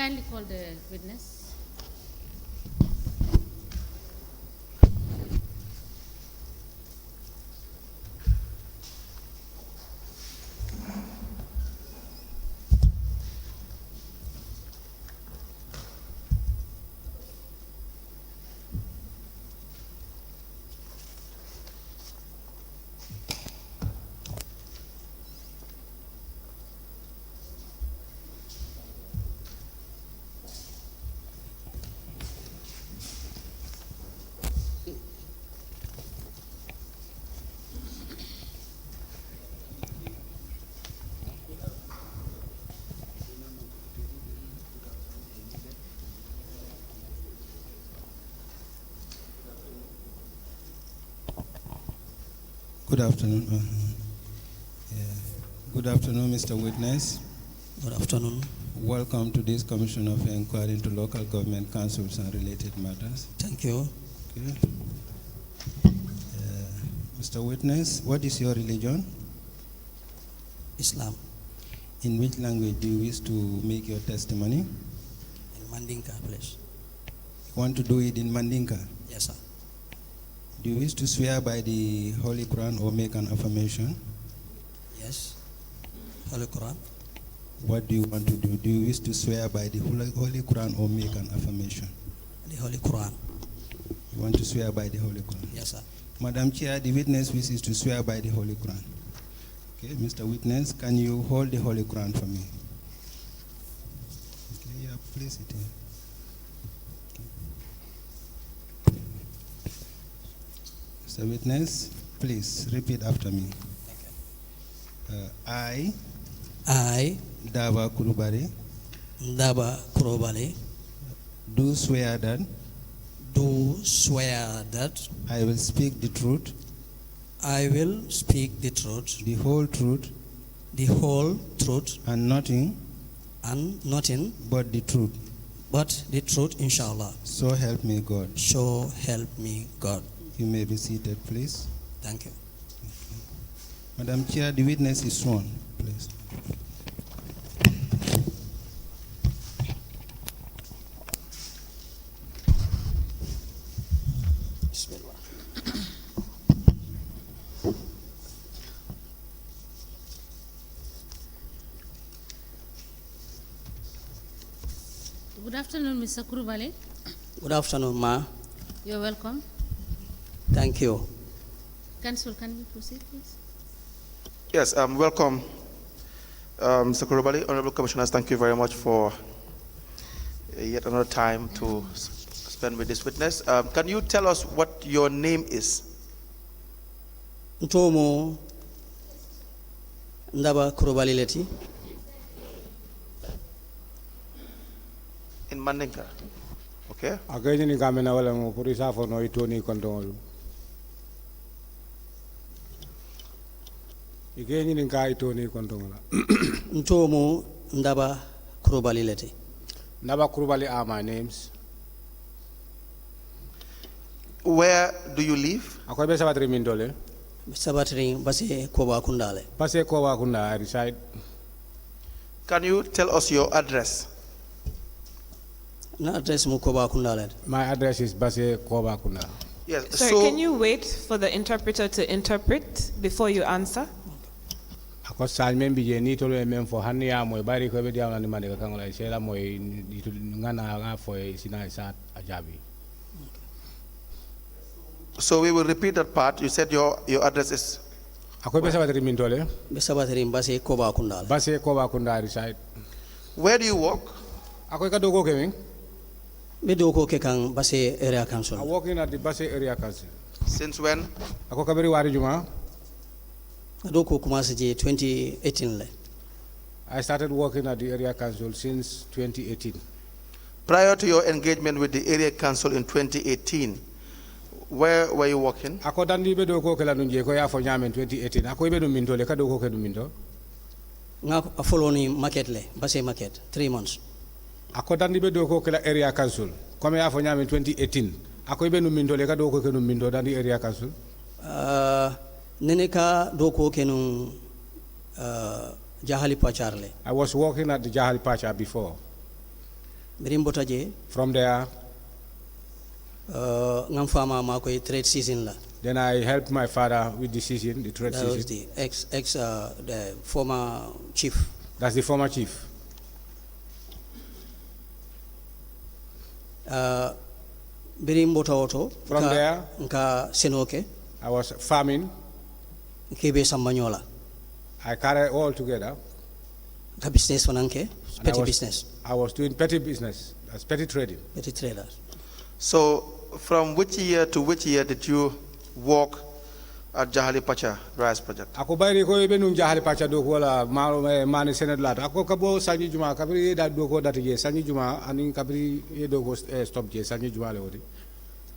Kindly call the witness. Good afternoon. Good afternoon, Mr. Witness. Good afternoon. Welcome to this Commission of Inquiry into Local Government Councils and Related Matters. Thank you. Okay. Mr. Witness, what is your religion? Islam. In which language do you wish to make your testimony? In Mandinka, please. You want to do it in Mandinka? Yes, sir. Do you wish to swear by the Holy Quran or make an affirmation? Yes. Holy Quran. What do you want to do? Do you wish to swear by the Holy Quran or make an affirmation? The Holy Quran. You want to swear by the Holy Quran? Yes, sir. Madam Chair, the witness wishes to swear by the Holy Quran. Okay, Mr. Witness, can you hold the Holy Quran for me? Okay, yeah, place it here. Mr. Witness, please repeat after me. I, Dava Kurubari, do swear that I will speak the truth, I will speak the truth, the whole truth, and nothing but the truth. Inshallah. So help me God. So help me God. You may be seated, please. Thank you. Madam Chair, the witness is sworn, please. Bismillah. Good afternoon, Mr. Kurubale. Good afternoon, Ma. You're welcome. Thank you. Council, can we proceed, please? Yes, welcome, Mr. Kurubali. Honorable Commissioners, thank you very much for yet another time to spend with this witness. Can you tell us what your name is? Ntomo Ndaba Kurubali Leti. In Mandinka. Okay. Agajini kamena wala mo purisa for no itoni kontong. Igeni ni kai itoni kontong la. Ntomo Ndaba Kurubali Leti. Ndaba Kurubali are my names. Where do you live? Akoy be sabatri mindole. Sabatri base Koba Kundale. Pase Koba Kunda I reside. Can you tell us your address? Na address mu Koba Kundale. My address is Base Koba Kunda. Yes. Sorry, so can you wait for the interpreter to interpret before you answer? Ako salmen bije ni tolo emem for hania mo bari ko be diawna ni mande ka kangola sela mo ngana nga for sina sa ajabi. So we will repeat that part. You said your address is. Akoy be sabatri mindole. Be sabatri base Koba Kundale. Base Koba Kunda I reside. Where do you work? Akoy ka dogo keming. Be doko ke kang base area I council. working at the Base area council. Since when? Ako kabiri wari juma. Doko commencé je 2018 le. I started working at the area council since 2018. Prior to your engagement with the area council in 2018, where were you working? Ako dandi be do ko kala nunje ko ya fo nyame 2018. Ako be do minto le ka do ko ke do minto. Nga follow ni market le, base market 3 months. Ako dandi be do ko kala area council. Comme ya fo nyame 2018. Ako be no minto le ka do ko ke no minto dandi area council. Nene ka doko ke no Jahali Pacharle. I was working at the Jahal Pacha before. birim botaje From there, ngam fama ma koy trade season la. then I helped my father with the season, the trade That was season. the the former chief. That's the former chief. Birim bota auto. From there, nka senoke I was farming. kebe sambanyola. I carried all together. Ka business fananke, And petty business, I was doing petty business, that's petty trading. petty traders. So, from which year to which year did you work at Jahali Pacha rice project? Ako bayri ko ibe nung jahali pacha do ko la mani sened lata. Ako kabo sanji juma kabri da do ko dati je sanji juma ani kabri e do ko stop je sanji juma le wodi.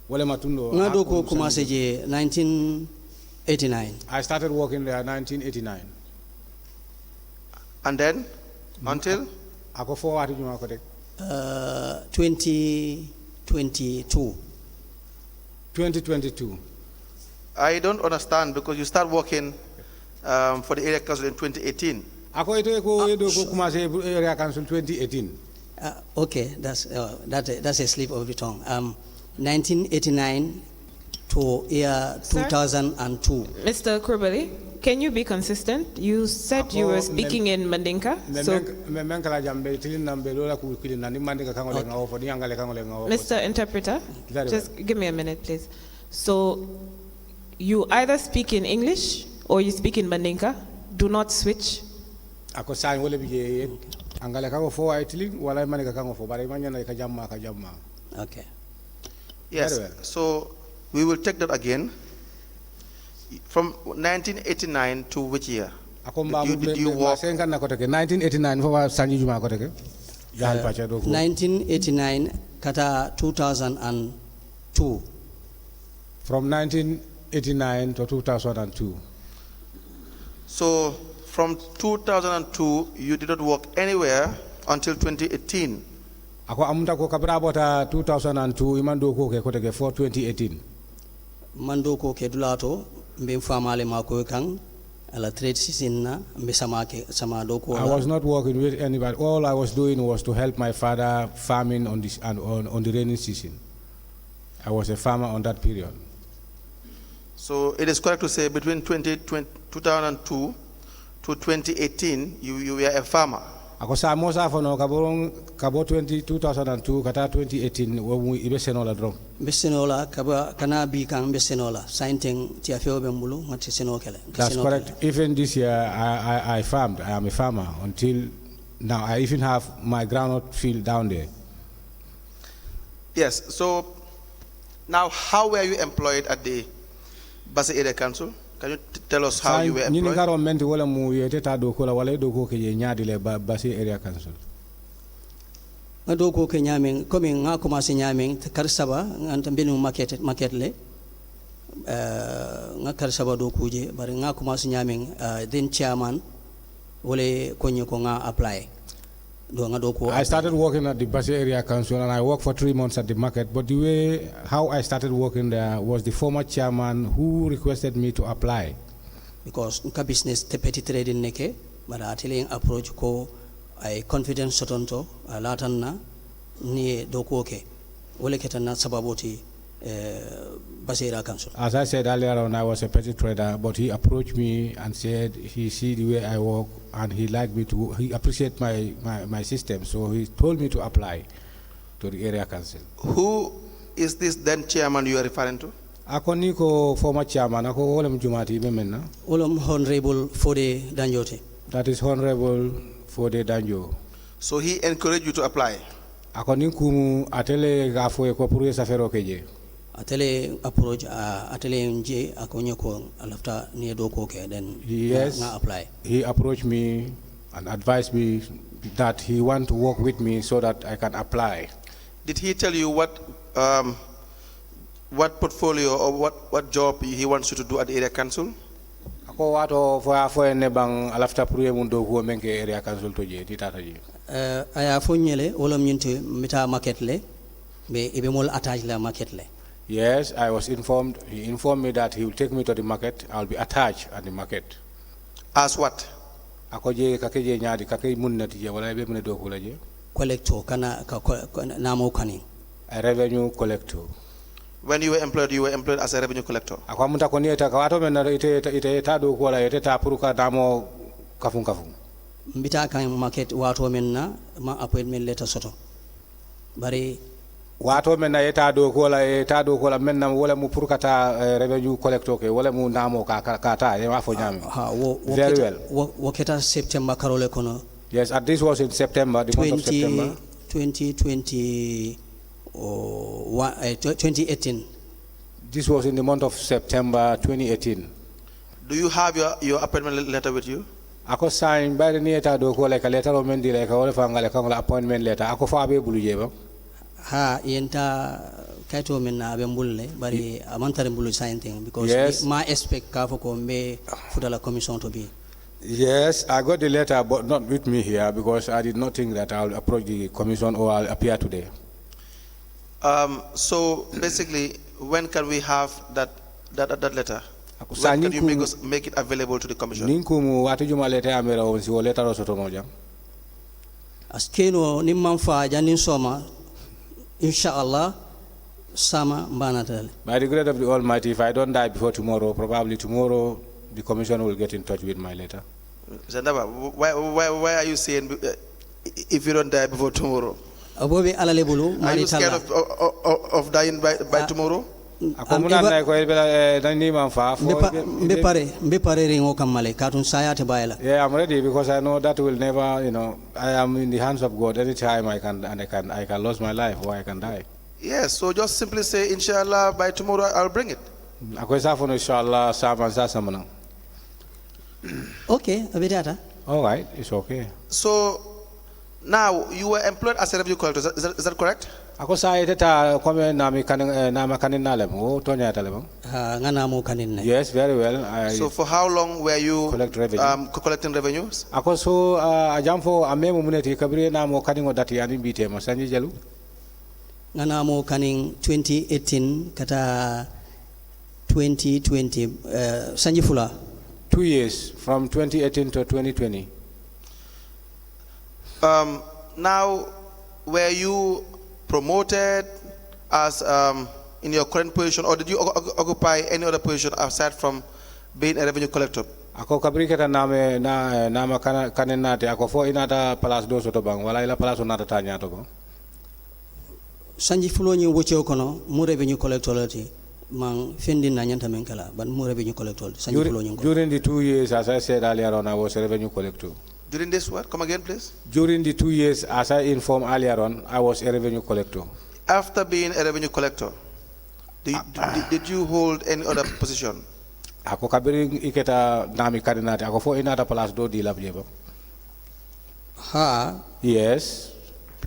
Wala matundo. Nga do ko commencé je 1989. I started working there 1989. And then, until? Ako fo wati juma ko tek. 2022. 2022. I don't understand because you start working for the area council in 2018. Ako ito ko do ko commencé area council 2018. Okay, that's a slip of the tongue. 1989 to year Sir? 2002. Mr. Kurbali, can you be consistent? You said you were speaking in Mandinka. So, Mr. Interpreter, Very just give me a minute, please. So, you either speak in English or you speak in Mandinka. Do not switch. Ako sign wala bije angale kako fo Italy wala mani kako fo bare manya na ka jamma. Okay. Yes. Very well. So we will take that again. From 1989 to which year? Ako Did you work? 1989 fo wa sanji juma ko teke. Jahal pacha do ko. 1989 kata 2002. From 1989 to 2002. So from 2002, you did not work anywhere until 2018. Ako amunta ko kabra bota 2002 imando ko ke ko teke for 2018. Mando ko ke dulato mbe famale mako kan ala trade season na mbe sama do ko I was not working with anybody. All I was doing was to help my father farming on this and on the rainy season. I was a farmer on that period. So it is correct to say between 2002 to 2018, you were a farmer. Ako sa mo sa fono kabo 2002 kata 2018 wo mu ibe senola drum. Besenola kaba kana bi kan besenola sainteng ti afeo be mbulu ngati senokele. That's correct. Even this year I farmed. I am a farmer until now. I even have my groundnut field down there. Yes. So now, how were you employed at the Basse Area Council? Can you tell us how you were employed? Ni ngaro menti wala mu yete ta do ko la wala do ko ke nyaadi le Basse Area Council. Nga do ko ke nyamen comme nga commencé nyamen kar saba nganta benu market le nga kar saba do kuje bari nga commencé nyamen then chairman wole konye ko nga apply do nga do ko I started working at the Basse Area Council and I worked for 3 months at the market, but the way how I started working there was the former chairman who requested me to apply. Because nka business te petty trading neke bara ateling approach ko ay confidence sotonto latanna ni do ko ke wole ketana sababoti Basse Area Council. As I said earlier on, I was a petty trader, but he approached me and said he see the way I work and he liked me to, he appreciate my system, so he told me to apply to the area council. Who is this then chairman you are referring to? Ako niko former chairman, ako olem jumati bemenna. Olom Honorable Fode Danjote. That is Honorable Fode Danjo. So he encouraged you to apply? Ako nikumu atele gafo e ko pour safero keje. Atele approach atele nje akonye ko alafta ni do ko ke then yes, nga apply. He approached me and advised me that he want to work with me so that I can apply. Did he tell you what portfolio or what job he wants you to do at the area council? Ako wato fo ne bang alafta pour mun do ko menke area council to je ti tata je. Aya fo nyele wolom nyinte mita market le be ibe mol attach la market le. Yes, I was informed. He informed me that he will take me to the market. I'll be attached at the market. As what? Ako je kakeje nyaadi kakay mun na tije wala be mun do ko la je. collector kana namo kaning. A revenue collector. When you were employed as a revenue collector. Akwamuta konieta kawato mena ite tado ko la ite ta puruka damo kafun kafun. Mbita kan market wato menna ma appointment letter soto. Bari wato mena eta do ko la menna wala mu purkata revenue collector ke wala mu namo ka ta e wafo nyami. Very well. Woketa September karole kono. Yes, and this was in September, the month of September. 2018. This was in the month of September 2018. Do you have your appointment letter with you? Ako sign by the near do ko like a letter of mendi like all fanga like appointment letter. Ako fa be bulu jeba. Ha yenta kaito men na be mbulle bari amantare mbulu sign thing because yes. My expect ka foko me fudala commission to be. Yes, I got the letter, but not with me here because I did not think that I'll approach the commission or I'll appear today. So basically, when can we have that letter? When can you make it available to the commission? Ninkumu atujuma letter amera onsi o letter osoto moja. Askeno nimman fa janin soma inshallah sama mbanatale. By the grace of the Almighty, if I don't die before tomorrow, probably tomorrow the commission will get in touch with my letter. Zandaba, why are you saying if you don't die before tomorrow? Are you scared of dying by tomorrow? Yeah, I'm ready because I know that will never, I am in the hands of God. Anytime I can lose my life or I can die. Yes, so just simply say, inshallah, by tomorrow I'll bring it. Okay, all right, it's okay. So now you were employed as a revenue collector. Is that correct? Yes, very well. So for how long were you collecting revenues? Nganamo kaning 2018 kata 2020 sanjifula. 2 years from 2018 to 2020. Now, were you promoted as in your current position, or did you occupy any other position aside from being a revenue collector? Ako kabri keta nama kanenate ako fo inata palas do soto bang wala ila palas onata tanya to ko. Sanji fulo ni woche okono mu revenue collector lati mang fendin na nyanta menkala ban mu revenue collector sanji fulo ni. During the 2 years, as I said earlier on, I was a revenue collector. During this what? Come again, please. During the 2 years, as I informed earlier on, I was a revenue collector. After being a revenue collector, did you hold any other position? Ako kabiri iketa nami karinate ako fo inata palas do di labjeba. Ha. Yes.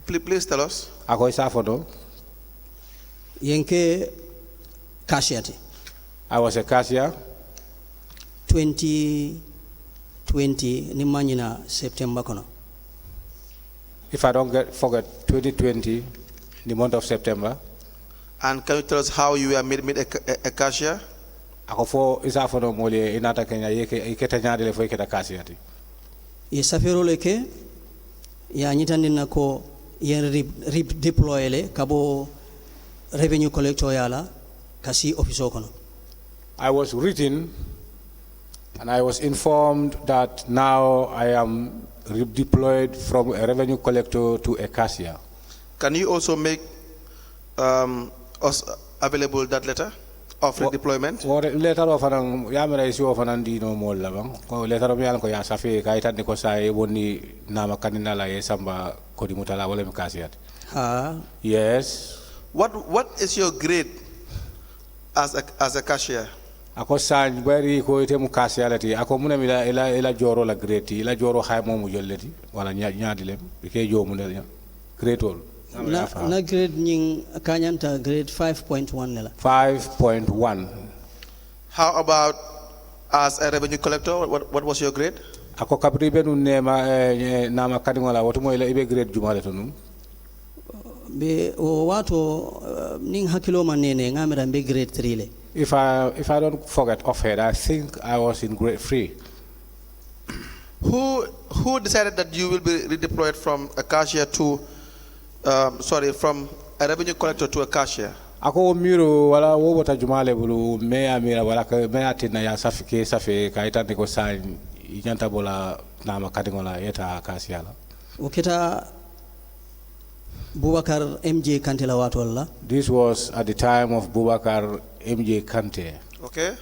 Please tell us. Ako isa fodo. Yenke cashier. I was a cashier. 2020 ni manyina September kono. If I don't forget 2020, the month of September. And can you tell us how you were made a cashier? Ako fo isa fodo mole inata Kenya iketa nyaade le fo iketa cashier ti. Ye safero leke ya nyitandi nako yen deploy le kabo revenue collector yala kasi office kono. I was written and I was informed that now I am redeployed from a revenue collector to a cashier. Can you also make us available that letter of redeployment? Letter of an yamera issue of an andino mol labang. Letter of Yanko Yasafi, Kaitan Nikosai, Boni Nama Kaninala, Samba Kodimutala, Wolem cashier. Yes. What is your grade as a cashier? Ako san bari ko ite mu cashiality ako muna mila ila joro la grade ila joro hay momu jolleti wala nyaadi lem ke jomu ne grade all na grade nying kanyanta grade 5.1 lela 5.1. How about as a revenue collector, what was your grade? Ako kabri benu nema nama kadingola wotumo ila ibe grade jumale tonu be o wato ning hakilo manene ngamira be grade 3 le. If I don't forget offhand, I think I was in grade 3. Who decided that you will be redeployed from a cashier to sorry, from a revenue collector to a cashier? Ako miro wala wo bota jumale bulu meya mira wala ka meya tina ya safe ka itande ko sign inyanta bola na makati ngola yeta kasiala. Uketa Bubakar MJ Kante la watu wala. This was at the time of Bubakar MJ Kante. Okay.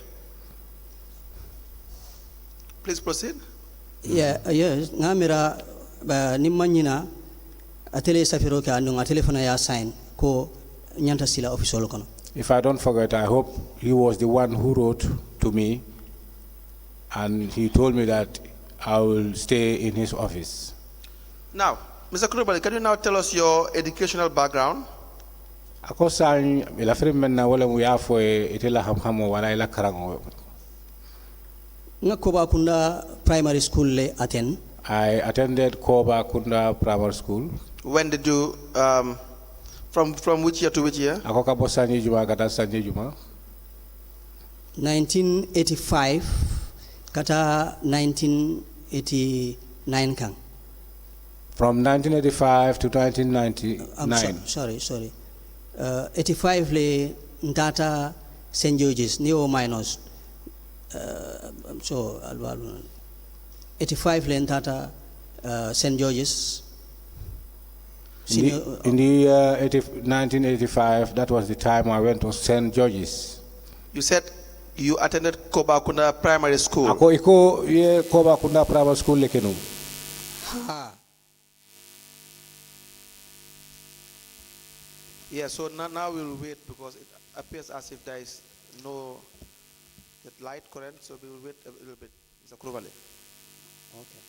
Please proceed. Yeah, yes. Ngamira nimanyina atele safiro ka anu atele fana ya sign ko nyanta sila official kono. If I don't forget, I hope he was the one who wrote to me and he told me that I will stay in his office. Now, Mr. Kurubali, can you now tell us your educational background? Ako sang ila friend na wala mo ya fo itela hamhamo wala ila karango. Nga Koba Kunda Primary School le attend. I attended Koba Kunda Primary School. When did you from which year to which year? Ako ka bo Sanji Juma kata Sanji Juma. 1985 kata 1989 kang. From 1985 to 1999. I'm sorry. 85 le Ndata St. George's Neo Minors. So 85 le Ndata St. George's. In the year 1985, that was the time I went to St. George's. You said you attended Koba Kunda Primary School. Ako iko ye Koba Kunda Primary School lekenu. Yeah, so now we'll wait because it appears as if there is no light current, so we will wait a little bit. Mr. Kurubali. Okay.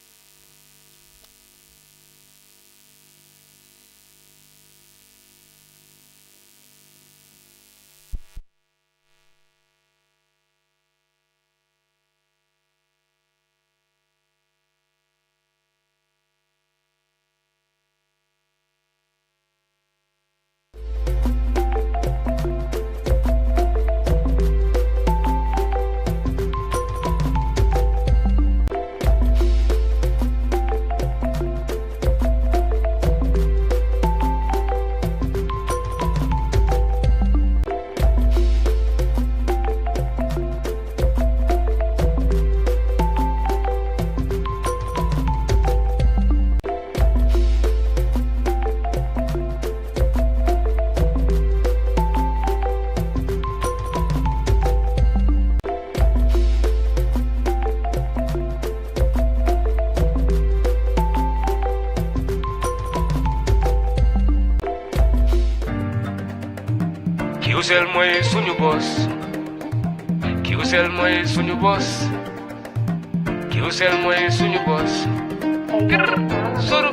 Kiusel moy suñu boss. Kiusel moy suñu boss. Kiusel moy suñu boss. Suru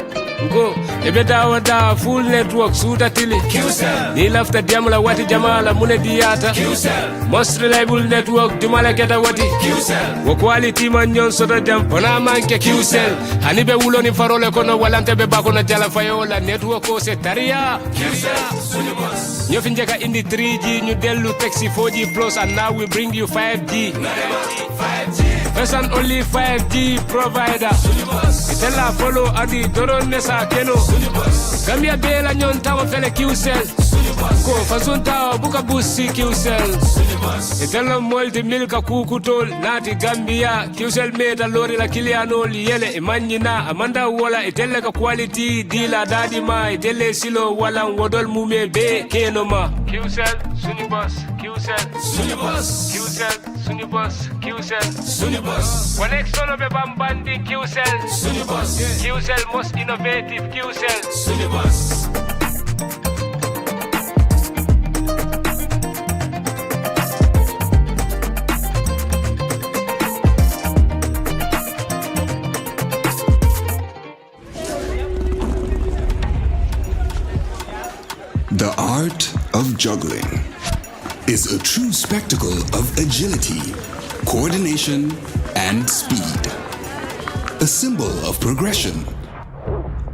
go ebe da full network suta tili Kiusel ni lafta diamla wati jamala mune diata Kiusel most reliable network dumala keta wati Kiusel wo quality man nyon soto jam ona manke Kiusel hani be wulo ni farole kono walante be bakono jala fayola network ko se taria Kiusel suñu boss. You finjeka in the 3G, ñu delu taxi 4G plus, and now we bring you 5G. 5G. First and only 5G provider. Itella follow adi doron nesa keno. Gambia bela nyon tawo fele Kiusel. Ko fazunta buka busi Kiusel. Itella multi milka kukutol nati Gambia. Kiusel meta lori la kiliano yele imanyina amanda wala itella ka quality dila dadi ma itelle silo wala wodol mume be keno ma. Kiusel suñu boss. Kiusel suñu boss. Kiusel suñu boss. Kiusel suñu boss. Connection be bambandi Kiusel suñu boss. Kiusel most innovative Kiusel suñu boss. The art of juggling is a true spectacle of agility, coordination, and speed. A symbol of progression,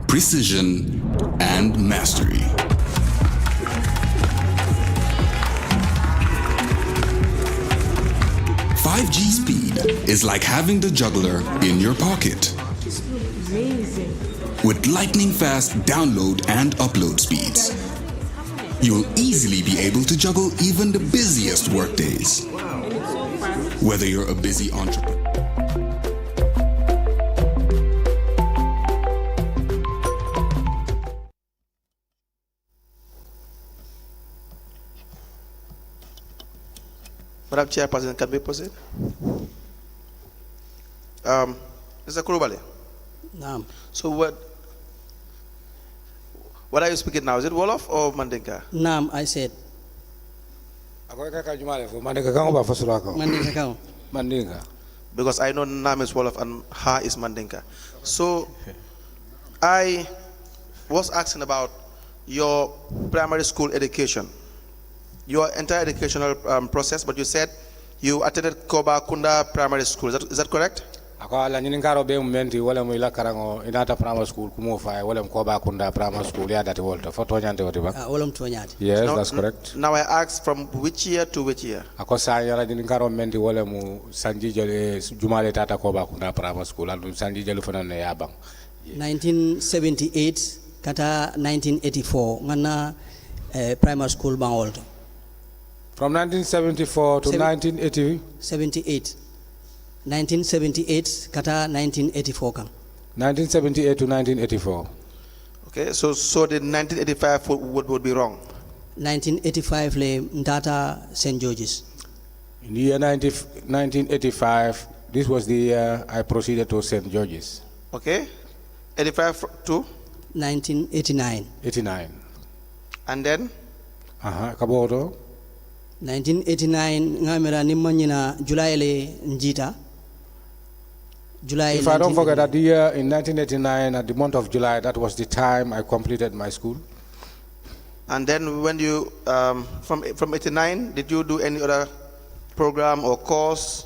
precision, and mastery. .5G speed is like having the juggler in your pocket. It's amazing. with lightning fast download and upload speeds. You'll easily be able to juggle even the busiest workdays. Whether you're a busy entrepreneur, Madam Chairperson, can we proceed? Mr. Kurubale. Naam. So what are you speaking now? Is it Wolof or Mandinka? Naam, I said. Mandinka. Mandinka. Because I know Nam is Wolof and Ha is Mandinka. So I was asking about your primary school education, your entire educational process, but you said you attended Koba Kunda Primary School. Is that correct? Akoala nyingaro be mumenti wala mu ila karango inata primary school kumofa wala Koba Kunda Primary School ya dati volta foto nyante wotiba. Wala mtonyati. Yes, now, that's correct. Now I asked from which year to which year? Akosa yala nyingaro mumenti wala mu sanjijale jumale tata Koba Kunda Primary School and sanjijale fana ne yabang. 1978 kata 1984 ngana primary school bangolto. From 1974 to 1980. 1978 kata 1984 kan. 1978 to 1984. Okay, so the 1985 would be wrong. 1985 le ndata St. George's. In the year 1985, this was the year I proceeded to St. George's. Okay, 85 to 1989. 89. And then? Kaboto. 1989 ngamera nimanyina July le njita. July. If I don't forget that the year in 1989, at the month of July, that was the time I completed my school. And then when you, from 89, did you do any other program or course?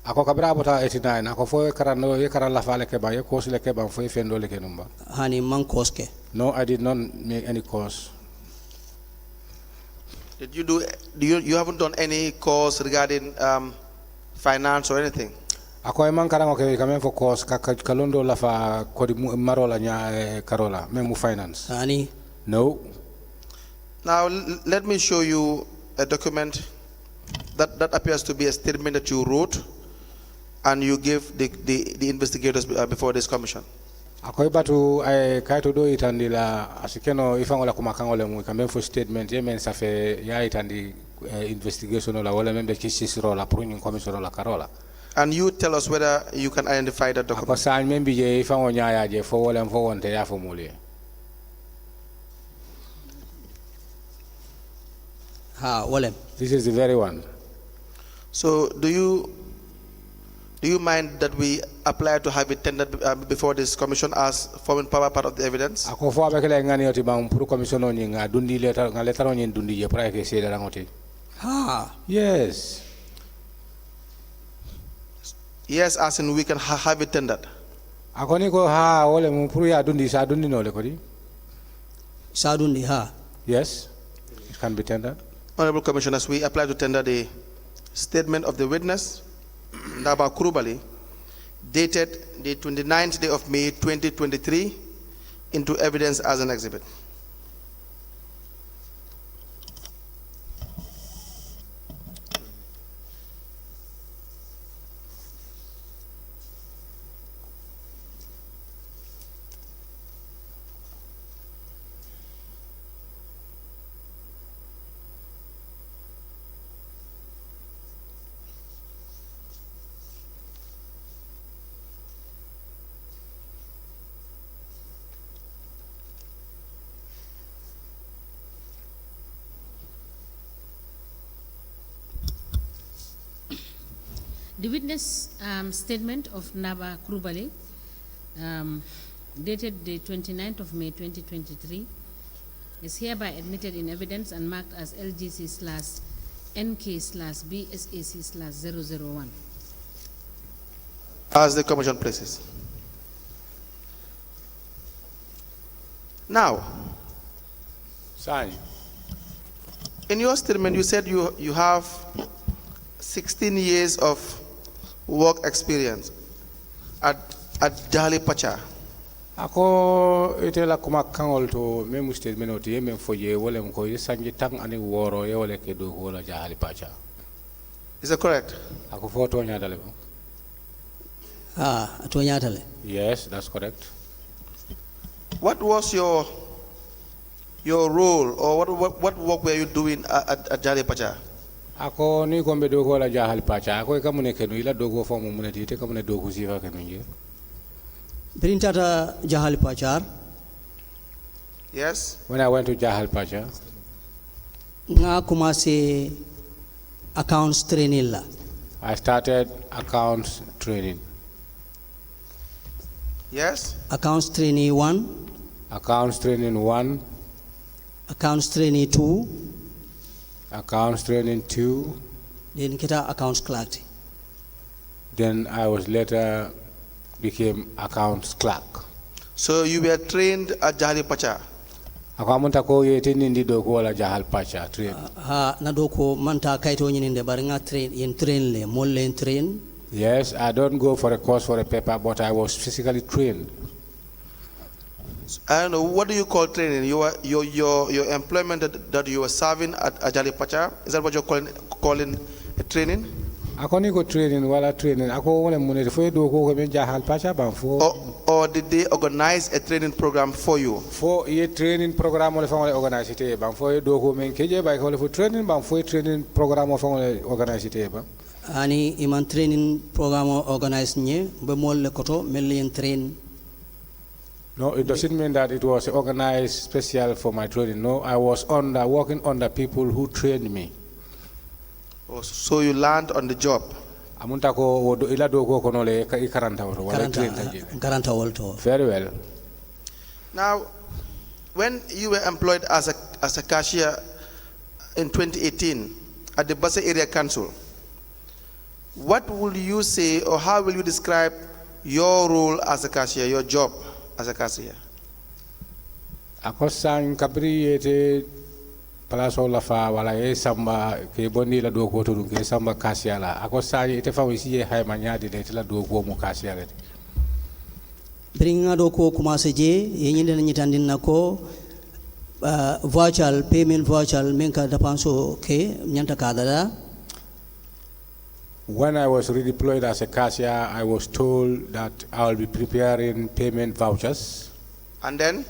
Ako kabra bota 89. Ako fo karano ye karan la fale ke ba ye course le ke ba fo fendo le ke numba. Hani man course ke. No, I did not make any course. Did you do? You haven't done any course regarding finance or anything? Ako man karango ke kamen for course kalondo la fa kodi marola nya karola memu finance. Hani. No. Now let me show you a document that appears to be a statement that you wrote and you give the investigators before this commission. Ako ibatu ay kaito do itandi la asikeno ifangola kumakangole mu kamen for statement yemen safe ya itandi investigation la wala membe kisisiro la pruning commission la karola. And you tell us whether you can identify that document. Ako sa membe je ifango nya je fo wala fo wonte ya fo muli. This is the very one. So do you mind that we apply to have it tendered before this commission as forming part of the evidence? Ako fo abekele ngani oti bang puru commission oni nga dundi letter nga letter oni dundi je pra ke se da ngoti. Yes. Yes, as in we can have it tendered. Ako ni ko ha wole mu puru ya dundi sa dundi no le ko di. Sa dundi ha. Yes. It can be tendered. Honorable Commissioners, we apply to tender the statement of the witness, Ndaba Kurubali, dated the 29th day of May 2023, into evidence as an exhibit. The witness statement of Naba Kurubale, dated the 29th of May 2023, is hereby admitted in evidence and marked as LGC/NK/BSAC/001. As the commission places. Now, Sign. In your statement, you said you have 16 years of work experience at Dali Pacha. Ako itela kuma kangol to memu statement oti mem foje wala ko sanji tang ani woro ye wala ke do wala jahali pacha. Is that correct? Ako photo nya dale. Atonya tale. Yes, that's correct. What was your role, or what work were you doing at Jahali Pacha? Ako ni kombe do wala jahali pacha. Ako kamune kenu ila dogo fo mo muneti te kamune dogo sifa kenu. Printata Jahali Pachar. Yes. When I went to Jahal Pacha, Nga kumase accounts training la. I started accounts training. Yes. Accounts training 1, Accounts training 1, accounts training 2, accounts training 2. then kita accounts clerk. Then I was later became accounts clerk. So you were trained at Jahali Pacha. Ako amunta ko yete nindi do ko wala Jahal Pacha train. Na doko manta kaito nyinde bari nga train le molle train. Yes, I don't go for a course for a paper, but I was physically trained. I don't know, what do you call training? Your employment that you were serving at Jahali Pacha, is that what you're calling a training? Ako ni ko training wala training. Ako wala mune fo do ko ko Jahal Pacha ban fo. Or did they organize a training program for you? Fo ye training program wala fa wala organize te ban fo do ko men keje bay ko fo training ban fo training program wala fa wala organize te ban. Ani iman training program organize nye be molle koto mellen train. No, it doesn't mean that it was organized special for my training. No, I was working under people who trained me. Oh, so you learned on the job. Amunta ko wodo ila do ko kono le ka ikaranta wodo wala train taje. Karanta wolto. Very well. Now, when you were employed as a cashier in 2018 at the Basa Area Council, what will you say, or how will you describe your role as a cashier, your job as a cashier? Ako san kabri yete palaso la fa wala e samba ke bonni la do ko to ke samba cashier la. Ako san ite fa wisi e hay manyadi de la do ko mo cashier le. Bringa do ko kumase je yenyinde nyitandin nako virtual payment virtual menka dapanso ke nyanta kadada. When I was redeployed as a cashier, I was told that I will be preparing payment vouchers. And then?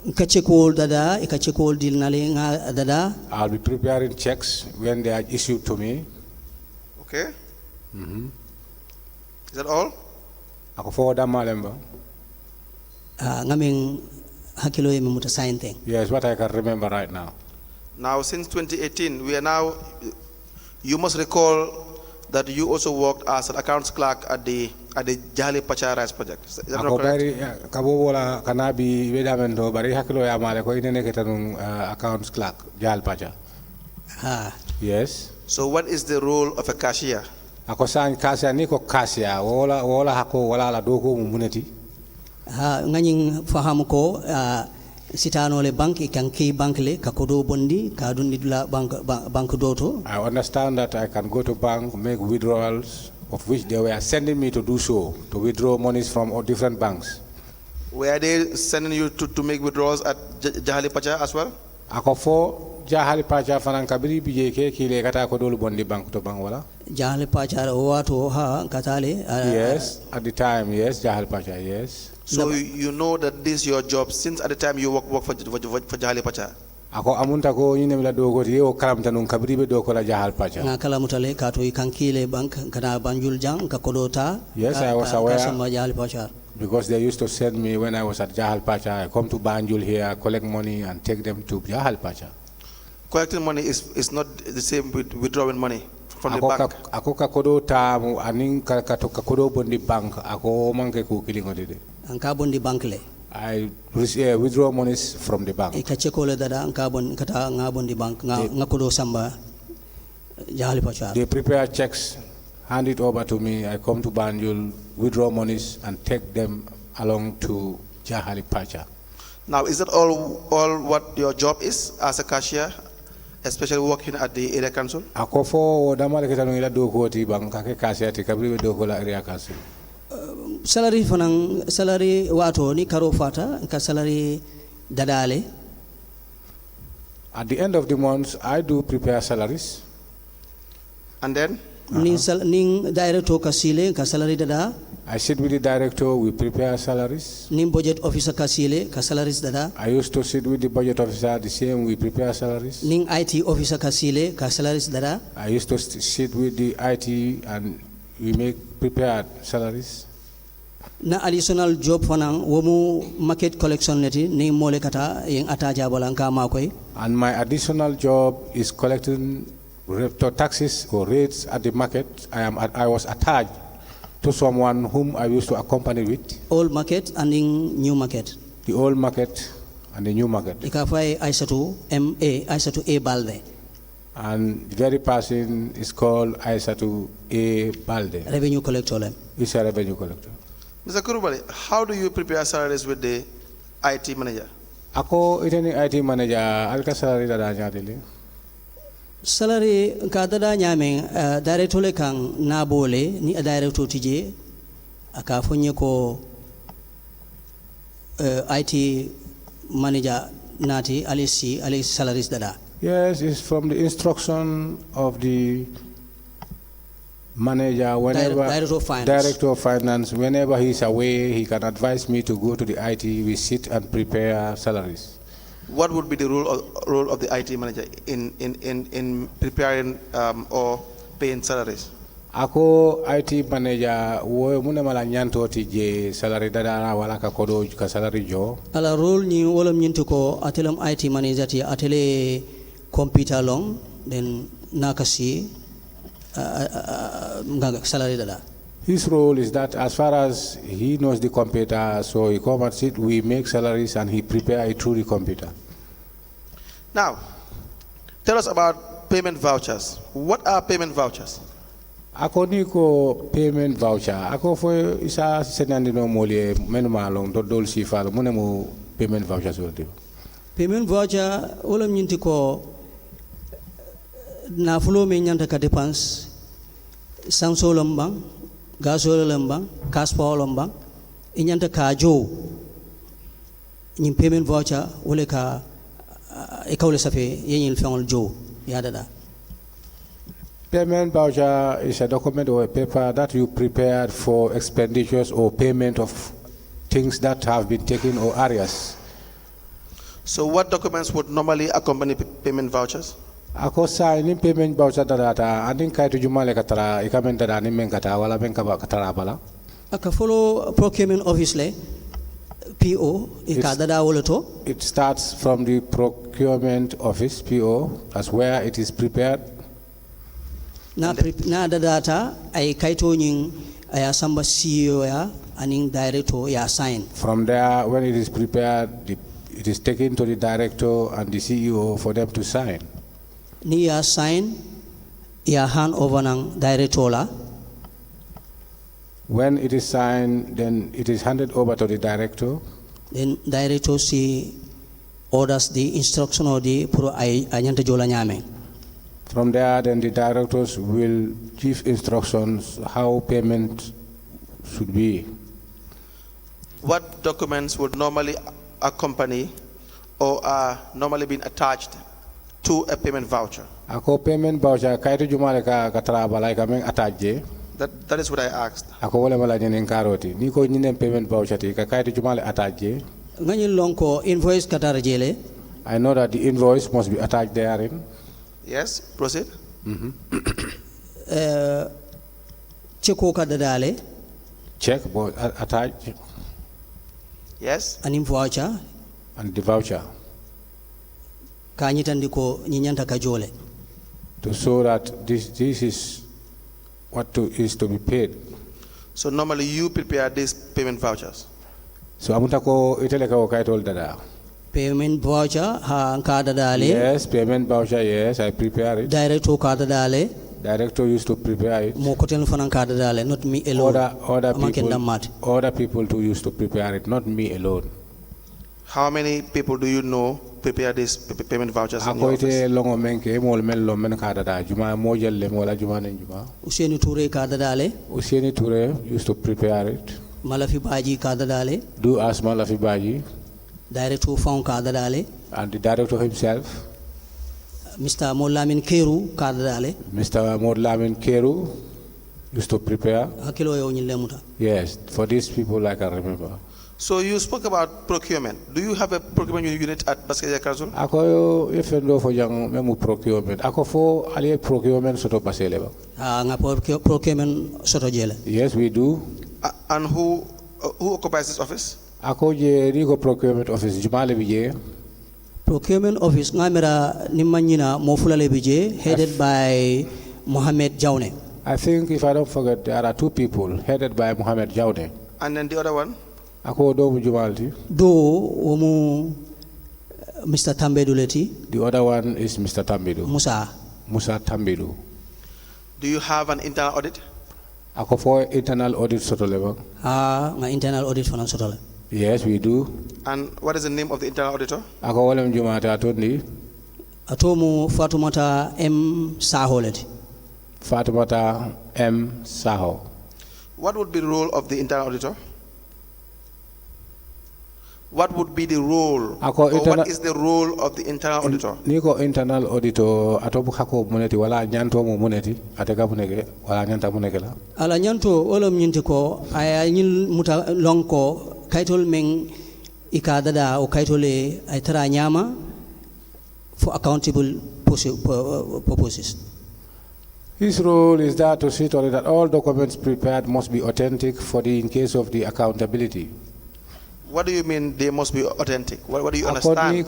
Kachekol dada, ikachekol dil nalinga dada. I'll be preparing checks when they are issued to me. Okay. Is that all? Ako forward malemba. Ngaming hakilo e memuta sign thing. Yes, what I can remember right now. Now, since 2018, we are now. You must recall that you also worked as an accounts clerk at the Jahali Pacha Rice Project. Is that not correct? Kabo wala kanabi vedamento bari hakilo ya male ko inene ketanung accounts clerk Jahal Pacha. Yes. So what is the role of a cashier? Ako san cashier ni ko cashier wala hako wala la doko muneti. Nganying faham ko sitano le bank ikan key bank le kakodo bondi kadundi dula bank doto. I understand that I can go to bank, make withdrawals, of which they were sending me to do so, to withdraw monies from all different banks. Were they sending you to make withdrawals at Jahali Pacha as well? Ako fo Jahali Pacha fanan kabiri bije ke kile kata ko dolu bondi bank to bank wala. Jahali Pacha wato ha katale. Yes, at the time, yes, Jahali Pacha, yes. So you know that this is your job since at the time you work for Jahali Pacha. Ako amunta ko yine mila dogo ti o karamta nun kabiri be do ko la Jahal Pacha. Na kala mutale kato ikankile bank kana banjul jang kakodota. Yes, I was aware. Because they used to send me when I was at Jahal Pacha. I come to Banjul here, collect money and take them to Jahal Pacha. Collecting money is not the same with withdrawing money from the bank. Ako kakodo tamu aning kakodo bondi bank ako manke ku kilingo dide. Anka bondi bank le. I withdraw monies from the bank. Ikachekole dada anka bon kata nga bondi bank nga kodo samba Jahali Pacha. They prepare checks, hand it over to me. I come to Banjul, withdraw monies and take them along to Jahali Pacha. Now, is that all what your job is as a cashier, especially working at the area council? Ako fo damale kita nungila do ko ti bank kake cashier ti kabri do ko la area council. salary fanang salary wato ni karo fata ka salary dadale. At the end of the month, I do prepare salaries. And then? Ning director kasile ka salary dada. I sit with the director, we prepare salaries. Ning budget officer kasile ka salaries dada. I used to sit with the budget officer, the same, we prepare salaries. Ning IT officer kasile ka salaries dada. I used to sit with the IT and we make prepared salaries. Na additional job fanang womu market collection neti ni mole kata yang ataja balanka makoy. And my additional job is collecting taxes or rates at the market. I was attached to someone whom I used to accompany with. Old market and in new market. The old market and the new market. Ikafai Aisatu Aisatu A Balde. And the very person is called Aisatu A Balde. Revenue collector. He's a revenue collector. Mr. Kurubali, how do you prepare salaries with the IT manager? Ako itani IT manager alka salary dada nyadili. Salary kadada nyame director le kang nabole ni director tije akafonye ko IT manager nati ali salaries dada. Yes, it's from the instruction of the manager, whenever director of finance, whenever he's away, he can advise me to go to the IT. We sit and prepare salaries. What would be the role of the IT manager in preparing or paying salaries? Ako IT manager wo muna mala nyanto tije salary dada wala ka kodo ka salary jo. Ala role ni wolam nyinto ko atelam IT manager ti atele computer long then nakasi salary dada. His role is that as far as he knows the computer, so he come and sit, we make salaries and he prepare it through the computer. Now, tell us about payment vouchers. What are payment vouchers? Ako ni ko payment voucher. Ako fo isa senandi no mole menuma long do dol sifal munemu payment vouchers woldi. Payment voucher wolam nyinti ko na fulo me nyanta ka dépense sanso lambang gasol lambang kaspa lambang inyanta ka jo nyim payment voucher wole ka e kawle safe yenyil fengol jo yadada. Payment voucher is a document or a paper that you prepared for expenditures or payment of things that have been taken or areas. So what documents would normally accompany payment vouchers? Ako sa ini payment voucher data andin kay to jumale katara ikamenta dani men kata wala men ka katara bala. Aka follow procurement office le PO ikadada woloto. It starts from the procurement office PO, that's where it is prepared. Na data ay kaito nying ay samba CEO ya aning director ya sign. From there, when it is prepared, it is taken to the director and the CEO for them to sign. Ni ya sign ya hand over nang director la. When it is signed, then it is handed over to the director. Then director orders the instruction or the pro anyanta jola nyame. From there, then the directors will give instructions how payment should be. What documents would normally accompany or are normally being attached to a payment voucher? Ako payment voucher kaitu jumale ka katraba like ameng attach. That is what I asked. Ako wala mala nyen karoti. Ni ko nyinen payment voucher ti ka kaitu jumale attach. Ngani lonko invoice katara jele. I know that the invoice must be attached therein. Yes, proceed. Cheko kadadale. Check, but attached. Yes. An voucher. And the voucher. Kanyitandiko nyinyanta kajole. To show that this is what is to be paid. So normally you prepare these payment vouchers. So amutako itele ka kaitol dada. Payment voucher ha kada dale. Yes, payment voucher. Yes, I prepare it. Director kada dale. Director used to prepare it. Mo kotel fanan kada dale, not me alone. Other people too used to prepare it, not me alone. How many people do you know prepare these payment vouchers in your office? Longo menke mol mel lo men kada da juma mo jelle mo la juma nen juma. Usieni Toure kada dale. Usieni Toure used to prepare it. Malafi Baji Kadadale, do ask Malafi Baji Director Fong Kadadale, and the director himself, Mr. Molamin Keru Kadadale. Mr. Modlamin Keru, used to prepare. Hakilo yo lemuta. Yes, for these people I can remember. So you spoke about procurement. Do you have a procurement unit at Basketball Council? Ako ifendo for young memu procurement. Ako for ali procurement soto basele ba. Nga procurement soto jele. Yes, we do. And who occupies this office? Ako je rigo procurement office jumale bije. Procurement office ngamera nimanyina mofula lebije headed by Mohammed Jaune. I think if I don't forget there are two people headed by Mohammed Jaune. And then the other one? Ako do jumalti. Do omu Mr. Tambedu leti. The other one is Mr. Tambedu. Musa Tambedu. Do you have an internal audit? Ako for internal audit soto level. Nga internal audit for soto. Yes, we do. And what is the name of the internal auditor? Ako walem jumata atondi. Atomu Fatumata M. Saho leti. Fatumata M. Saho. What would be the role of the internal auditor? What would be the role, what is the role of the internal auditor? Niko internal auditor atobu hako muneti wala nyanto mu muneti ateka muneke wala nyanta muneke la. Ala nyanto olom nyinti ko aya nyil muta lonko kaitol meng ikadada o kaitole ay tara nyama for accountable purposes. His role is that to see to it that all documents prepared must be authentic in case of the accountability. What do you mean they must be authentic? What do you understand?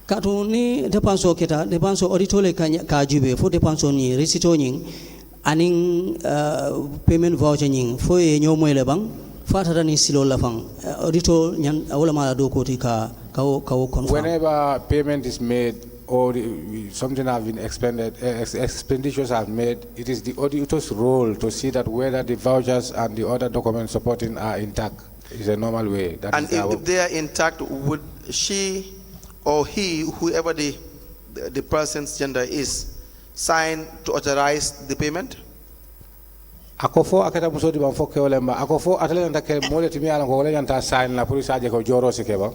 Kato ni depanso kita depanso auditole kajube fo depanso ni risito nying aning payment voucher nying fo e nyomo lebang fatata ni silo lafang audito nyan awala mala do ko ti ka confirm. Whenever payment is made or something have been expended, expenditures are made, it is the auditor's role to see that whether the vouchers and the other documents supporting are intact. It's a normal way. That and if they are intact, would she or he, whoever the person's gender is, sign to authorize the payment? Akofo akata musodi bam fokke olemba akofo atale ndake mole timi ala ko wala yanta sign la police aje ko joro sikeba.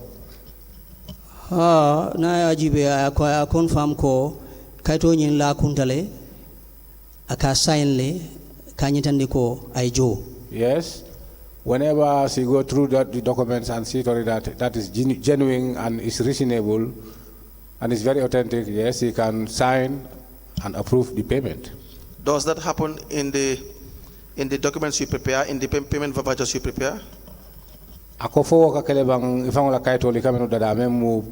Na ajibe a confirm ko kaito nyin la kuntale aka sign le kanyitande ko ay jo. Yes, whenever she go through the documents and see that is genuine and is reasonable and is very authentic, yes, he can sign and approve the payment. Does that happen in the documents you prepare, in the payment vouchers you prepare? Ako fo ka kele bang ifang la kaito li kameno dada memu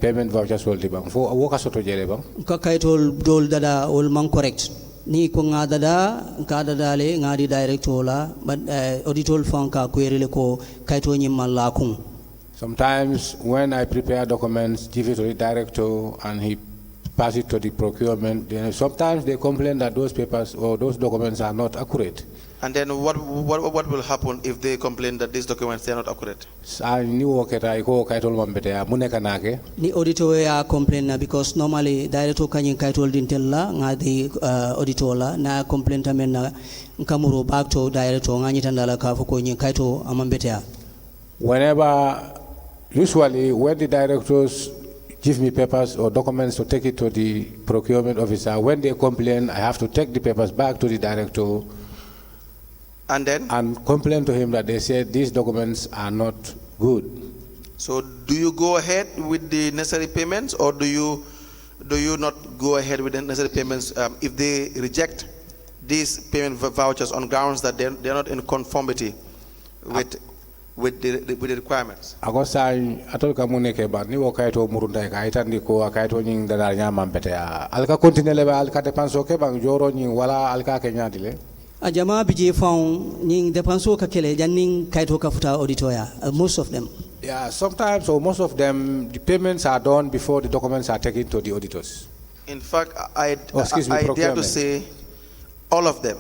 payment vouchers wol bang fo woka soto jele bang ka kaito dol dada ol man correct ni ko nga dada ka dada le nga di director la but auditor fang ka query le ko kaito nyimman la kun. Sometimes when I prepare documents, give it to the director and he pass it to the procurement, then sometimes they complain that those papers or those documents are not accurate. And then what will happen if they complain that these documents are not accurate? Ni auditor ya complain na because normally director kanyin kaitol dintella ngadi auditor la na complain tamen na nkamuro back to director ngani tandala ka foko nyin kaito amambetea. Usually when the directors give me papers or documents to take it to the procurement officer, when they complain, I have to take the papers back to the director and complain to him that they said these documents are not good. So do you go ahead with the necessary payments, or do you not go ahead with the necessary payments if they reject these payment vouchers on grounds that they're not in conformity with the requirements? Agosa atol kamune ke ba ni wo kaito murunda ka itandi ko kaito nying dada nyama mpete alka continue le ba alka depanso ke bang joro nying wala alka ke nyadile a jama bije faun nying depanso ka kele janning kaito ka futa auditoya most of them. Yeah, sometimes or most of them the payments are done before the documents are taken to the auditors. In fact, I dare to say all of them.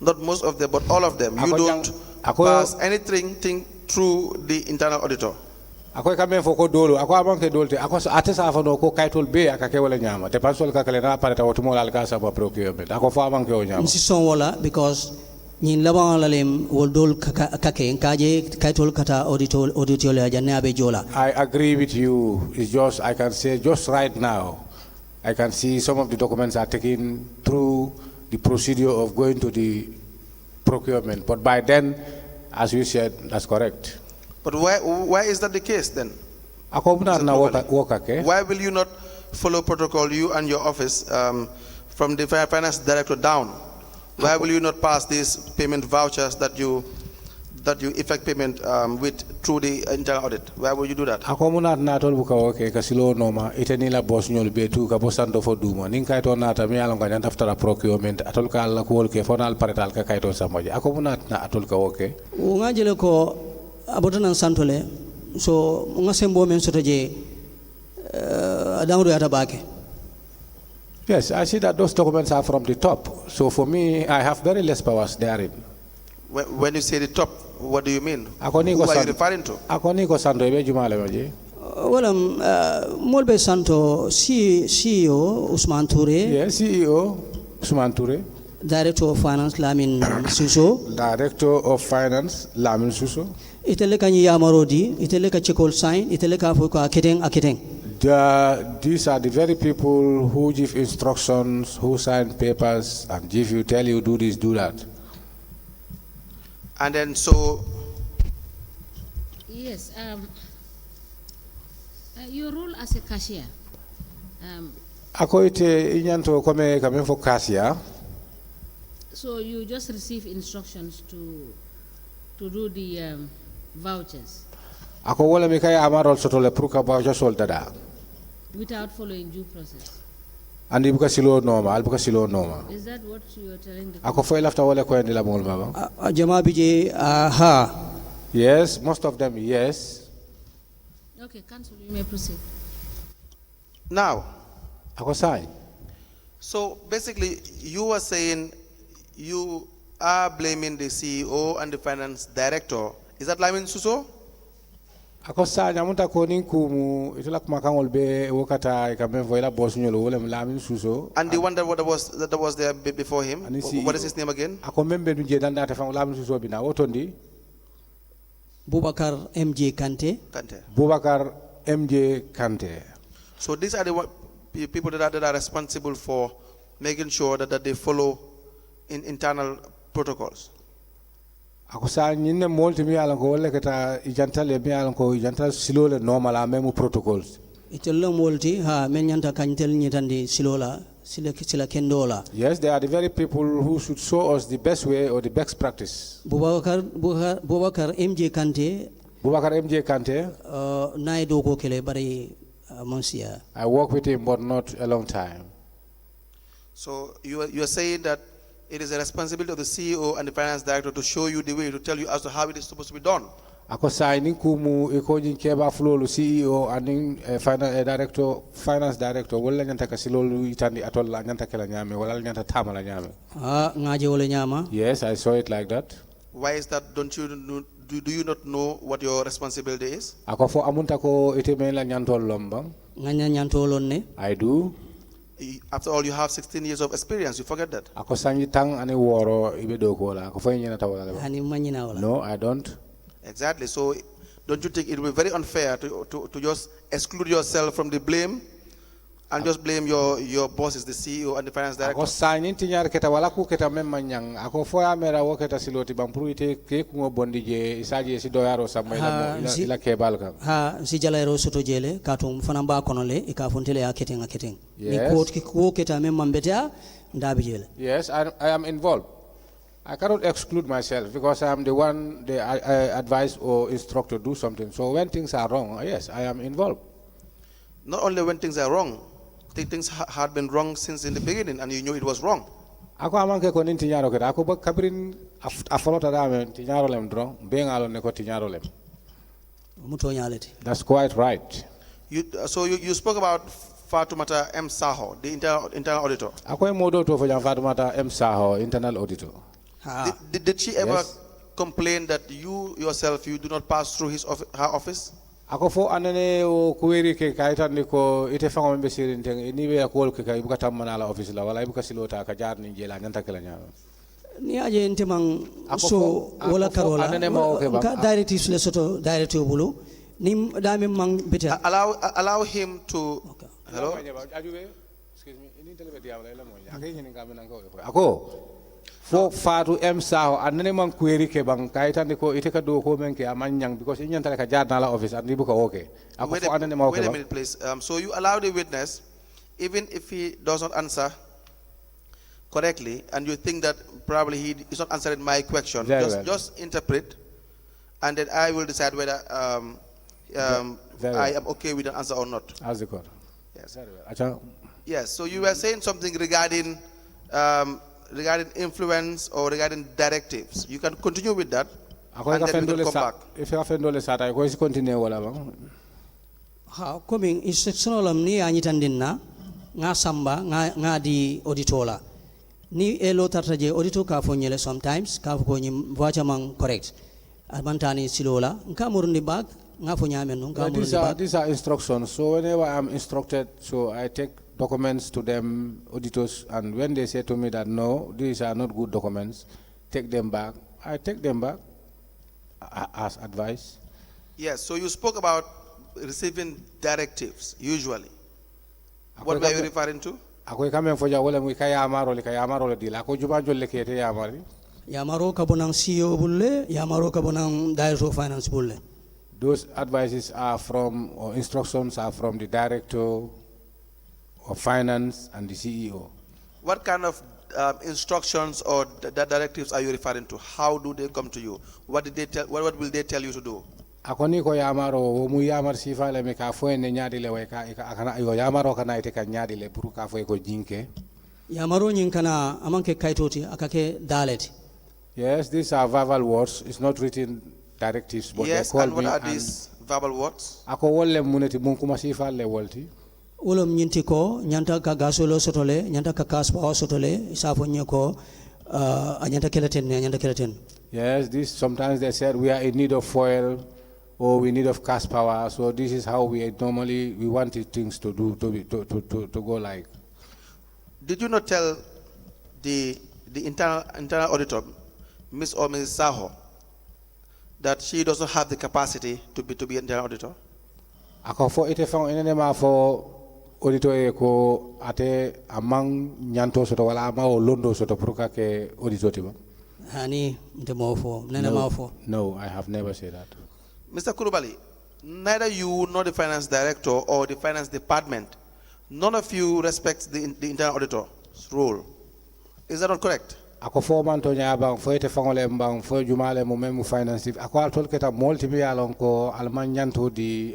Not most of them, but all of them. You don't pass anything through the internal auditor. Ako kame foko dolo, ako amanke dolte, ako atesa fano ko kaitol be akake wala nyama. Te pansol ka kale na pareta otumo al kasa ba procurement. Ako fa amanke o nyama. Insiston wala because ñin laban lalem wol dol kake kaje kaitol kata auditio le janne abe jola. I agree with you. It's just I can say just right now I can see some of the documents are taken through the procedure of going to the procurement. But by then, as you said, that's correct. But why is that the case then? Okay. Why will you not follow protocol, you and your office, from the finance director down? Why will you not pass these payment vouchers that you effect payment with through the internal audit? Why would you do that? Akomunat natol buka okay kasilo noma itenila boss nyol betu ka bosando fo duma nin kayto nata mi alon ga after procurement atol ka alla ko ke fonal paretal ka kayto samoje akomunat na atol ka okay O nga jele ko abotana santole so nga sembo men soto je adamru yata bake. Yes, I see that those documents are from the top. So for me, I have very less powers therein. When you say the top, what do you mean? Who Akoni are you referring to? Akoni ko sando ebe jumale maji. Wala molbe santo CEO Usman Toure. Yes, CEO Usman Toure. Director of Finance Lamin Suso. Director of Finance Lamin Suso. Itele ka Yamarodi, itele ka Chekol sign, itele ka fuko akiteng. These are the very people who give instructions, who sign papers, and tell you do this, do that. And then so. Yes. Your role as a cashier. Ako ite inyanto kome kame for cashier. So you just receive instructions to do the vouchers. Ako wala mi kaya amarol sotole pruka voucher soldada. Without following due process. Andi buka silo noma, buka silo noma. Is that what you are telling the Ako foi lafta wala ko ndila mol baba. Jama bije ha. Yes, most of them yes. Okay, counsel, you may proceed. Now. Ako sai. So basically, you are saying you are blaming the CEO and the finance director. Is that Lamin Suso? Ako sa nyamunta ko nin kumu itula kuma kangol be wokata ikame voila boss nyolo wala Lamin Suso. And the one that was there before him. What is his name again? Ako membe nje danda ta fam Lamin Suso bina wotondi. Boubacar MJ Kante. Boubacar MJ Kante. So these are the people that are responsible for making sure that they follow in internal protocols. Ako sa nyine molti mi alan ko wala kata ijantale mi alan ko ijantal silole normal a memu protocols. Itella molti ha men nyanta kantel nyitandi silola sila kendola. Yes, they are the very people who should show us the best way or the best practice. Boubacar MJ Kante. Boubacar MJ Kante. Nai doko kele bari monsieur. I work with him but not a long time. So you are saying that it is a responsibility of the CEO and the finance director to show you the way, to tell you as to how it is supposed to be done. Ako sa inin kumu iko jin keba flolu CEO and finance director wala nyanta kasilolu itandi atolla nyanta kala nyame wala nyanta tamala nyame. Ngaje wala nyama. Yes, I saw it like that. Why is that? Do you not know what your responsibility is? Ako fo amunta ko ite men la nyantol lombang. Nganya nyantolon ne. I do. After all, you have 16 years of experience. You forget that. Ako sanji tang ani woro ibedo ko la. Ako fo nyina tawala. Hani manyina wala. No, I don't. Exactly. So, don't you think it will be very unfair to just exclude yourself from the blame and just blame your bosses, the CEO and the finance director? Ako sanji tinyar keta wala ku keta memanyang. Ako fo ya mera wo keta siloti bampuru ite ke kungo bondi je isaji si doyaro sama ila kebal ka. Ha si jalairo soto jele katum fanamba konole ikafuntele ya keteng. Yes. Ni ko keta memambeta ndabi jele. Yes, I am involved. I cannot exclude myself because I am the one they advise or instruct to do something. So when things are wrong, yes, I am involved. Not only when things are wrong, things had been wrong since in the beginning and you knew it was wrong. Ako amanke ko nin tinyaro keda ako ba kabrin afolota dame tinyaro lem dron bengalon ne ko tinyaro lem. Muto nyaleti. That's quite right. So you spoke about Fatoumata M. Saho, the internal auditor. Ako modo to for Fatoumata M. Saho, internal auditor. Did she ever complain that you yourself, you do not pass through her office? ako fo anene o query ke kaitan ni ko ite fango membe sirin teng ni be ko ke kay buka tamana la office la wala buka silota ka jar ni jela nyanta kala nyaama ni aje ntemang so wala karola ka directives le soto directive bulu ni dami mang bete allow him to hello excuse me ini tele be diawla la mo akay ni ngam nan ko ako fo fatu em saho anene man query ke bang kaitan ko ite ka do ko men ke amanyang because inyan tale ka jarna la office andi buka okay ako fo anene ma okay wait a minute please so you allow the witness even if he does not answer correctly and you think that probably he is not answering my question, just interpret and then I will decide whether I am okay with the answer or not. As the court. Yes. Yes, so you were saying something regarding regarding influence or regarding directives. You can continue with that. And then we will come back. If you have to go continue wala bang. Ha coming instructional ni anyitandinna nga samba nga di auditola ni elo tartaje audito ka fonyele sometimes ka ko nyim voice man correct almantani silola nka murundi bag nga fonyame no nka murundi bag. These are instructions, so whenever I'm instructed, so I take documents to them, auditors, and when they say to me that no, these are not good documents, take them back, I take them back as advice. Yes, so you spoke about receiving directives, usually. What were you referring to? Ako kame foja wala mu kayamaro le dila ko juba jolle kete yamari. Yamaro kabonang CEO bulle, yamaro kabonang director of finance bulle. Those advices are from, or instructions are from the director of finance and the CEO. What kind of instructions or directives are you referring to? How do they come to you? What did they tell? What will they tell you to do? Akoni ko yamaro mu yamar sifa le me ka fo ne nyaadi le way ka akana yo yamaro kana ite ka nyaadi le pour ka fo ko jinke. Yamaro nyin kana amanke kaitoti akake daleti. Yes, these are verbal words. It's not written directives, but yes, they call and what me are these verbal words? Ako wolle muneti mun kuma sifa le wolti. Ulom nyinti ko nyanta ka gasolo sotole nyanta ka kaspa sotole isafo nyeko anyanta keleten. Yes, this sometimes they said we are in need of fuel or we need of cash power, so this is how we normally wanted things to do to go like. Did you not tell the internal auditor, Ms. or Ms. Saho, that she doesn't have the capacity to be internal auditor? Ako fo ite fang inene ma fo auditor ko ate amang nyanto soto wala ama o londo soto pruka ke auditor tiba. Hani ndemo fo nene ma fo. No, I have never said that. Mr. Kurubali, neither you nor the finance director or the finance department, none of you respects the internal auditor's role. Is that not correct? Ako fo man to nyabang fo ite fangole mbang fo jumale mo memu finance ako altol keta multi mi alon ko alman nyanto di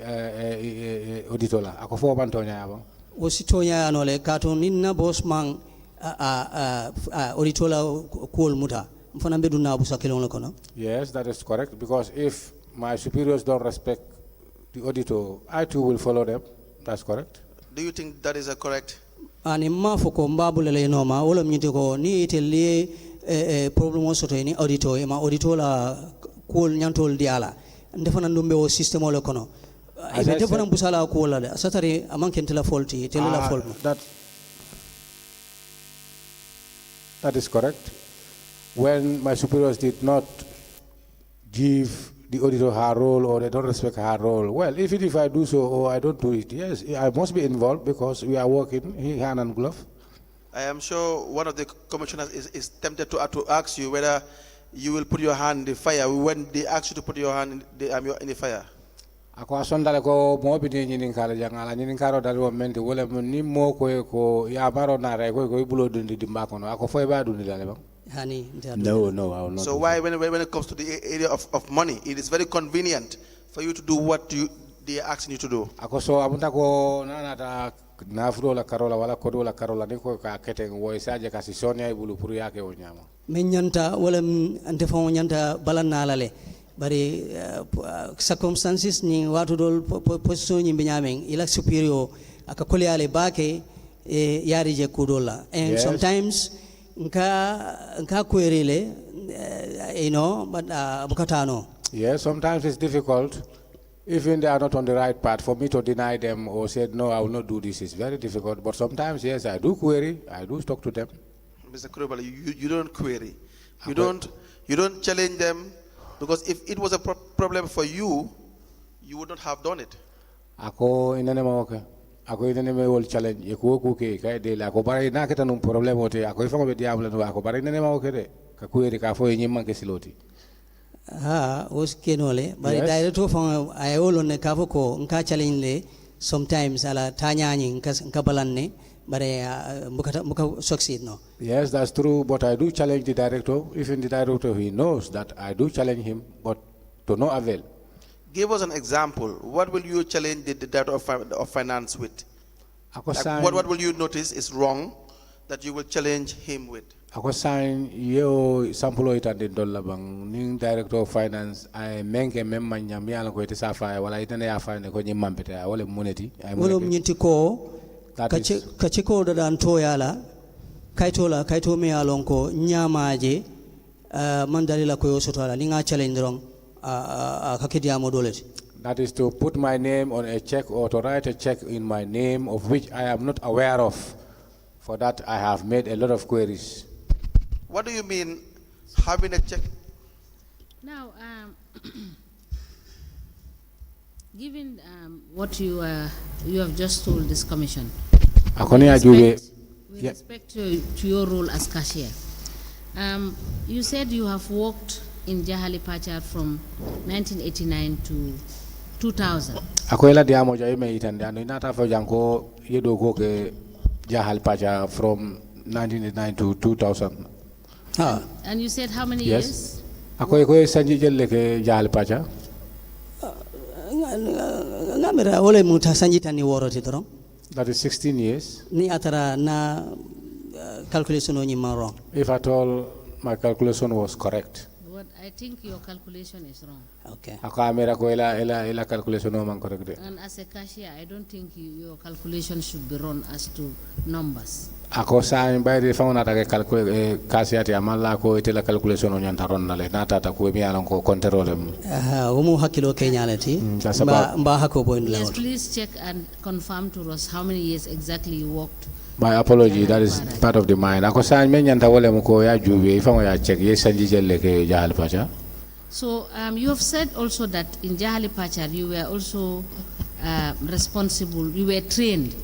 auditola ako fo man to nyabang osito nya no le kato ninna boss man auditola kool muta mfana bedu na busa kelon kono. Yes, that is correct, because if my superiors don't respect the auditor, I too will follow them. That's correct. Do you think that is a correct? Ani mafoko mbabule le noma wala mnyite ko ni itele problem soto ni auditor ma auditor la kool nyantol diala ndefana ndumbe o system ole kono ibe defana busala ko la satari amanke tela faulty tela la fault. That is correct. When my superiors did not give the auditor her role or they don't respect her role, well, even if I do so or I don't do it, yes, I must be involved because we are working hand and glove. I am sure one of the commissioners is tempted to ask you whether you will put your hand in the fire when they ask you to put your hand in the fire. Ako asondale ko mo bidi nyinin kala jangala nyinin karo dal wo menti wala ni mo ko ya baro na re ko bulo dundi dimba kono ako foi ba dundi dale bang. No, I will not. So why, when it comes to the area of money, it is very convenient for you to do what they are asking you to do. Ako so abunta ko nanata nafro la karola wala kodo la karola niko ka keteng wo isaje kasi sonia ibulu puru yake o nyama. Menyanta wala ante fo nyanta balanna lale bari circumstances ni watu dol position ni benyamen ila superior akakole ale bake yari je kudola, and yes, sometimes nka querele but bukatano. Yes, sometimes it's difficult Even they are not on the right path, for me to deny them or say, no, I will not do this is very difficult. But sometimes, yes, I do query, I do talk to them. Mr. Kurubali, you don't query. You don't challenge them, because if it was a problem for you, you would not have done it. Ako inanema okay. Ako inanema wol challenge. Eko kuke kay de la. Ako para ina kita nung problem ote. Ako ifango be diablo no. Ako para inanema okay de. Kakueri ka fo yinyima ke siloti. Os kenole. Bari director fang ayolo ne kafo ko nka challenge le. Sometimes ala tanya ni nka balanne. Bari muka succeed no. Yes, that's true. But I do challenge the director. Even the director, he knows that I do challenge him, but to no avail. Give us an example. What will you challenge the director of finance with? Like what will you notice is wrong that you will challenge him with? Ako sign yo sample itande dolla bang ning director of finance I menke memma nyam yalla ko ite safa wala itane ya fa ne ko nyimam pete wala moneti ay wala nyinti ko kace ko da dan to yala kaito me alon ko nyamaje man dalila ko yosoto ala linga challenge rong that is to put my name on a check or to write a check in my name of which I am not aware of. For that I have made a lot of queries. What do you mean having a check? Now, given what you have just told this commission, with respect to your role as cashier, you said you have worked in Jahali Pachar from 1989 to 2000. Akoela diamo jaime itande anu inata fo janko yedo ko ke Jahali Pachar from 1989 to 2000. And you said how many years? Akoe ko sanji jelle ke Jahali Pachar. Ngamira ole muta sanji tani woroti toron. That is 16 years. Ni atara na calculation oni wrong. If at all my calculation was correct. But I think your calculation is wrong. Okay. Akamera ko ela calculation no man correct. And as a cashier, I don't think your calculation should be run as to numbers. Ako sa by the phone atake calculate cashier ti amalla ko itela calculation on nyanta ron nale nata ta ko mi alon ko control dem. Umu hakilo kenyaleti. Mba hako point level. Yes, please check and confirm to us how many years exactly you worked. My apology, that is part of the mind. Ako sa nyanta wole mo ko ya juwe ifango ya check yes sanji jelle ke Jahali Pachar. So you have said also that in Jahali Pachar you were also responsible, you were trained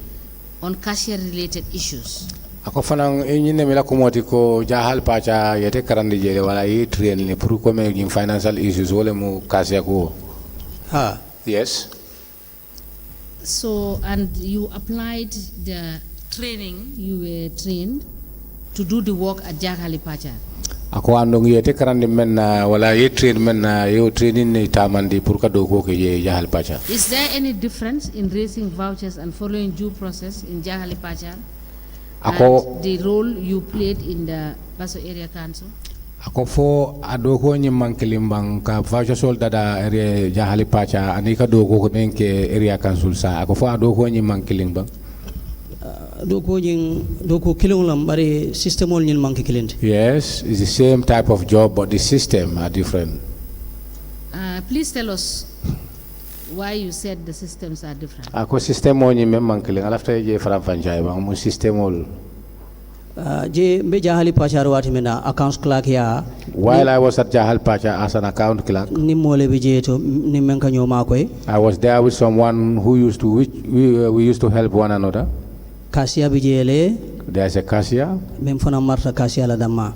on cashier related issues. Ako fanang nyine mila kumoti ko Jahali Pachar yete karandi jele wala yi train ni pour ko me financial issues wole mo cashier ko. Yes. So and you applied the training, you were trained to do the work at Jahali Pachar. Ako andong yete karandi menna wala ye train menna yo training ni tamandi pour ka do ko ke Jahali Pachar. Is there any difference in raising vouchers and following due process in Jahali Pachar and the role you played in the Basso Area Council? Ako fo ado ko nyi mankelimbang ka voucher sol dada area Jahali Pachar ani ka do ko nenke area council sa ako fo ado ko nyi mankelimbang. Yes, it's the same type of job, but the system are different. Please tell us why you said the systems are different. Ako system mo ni memang kiling alafta je faram fanjay bang mo system ol. Je be Jahali Pachar wati mena accounts clerk ya. While I was at Jahali Pachar as an account clerk, ni mole bije to ni menka nyoma koy. I was there with someone who used to we used to help one another. Cashier bijele. There's a cashier. Mem fana marta cashier la dama.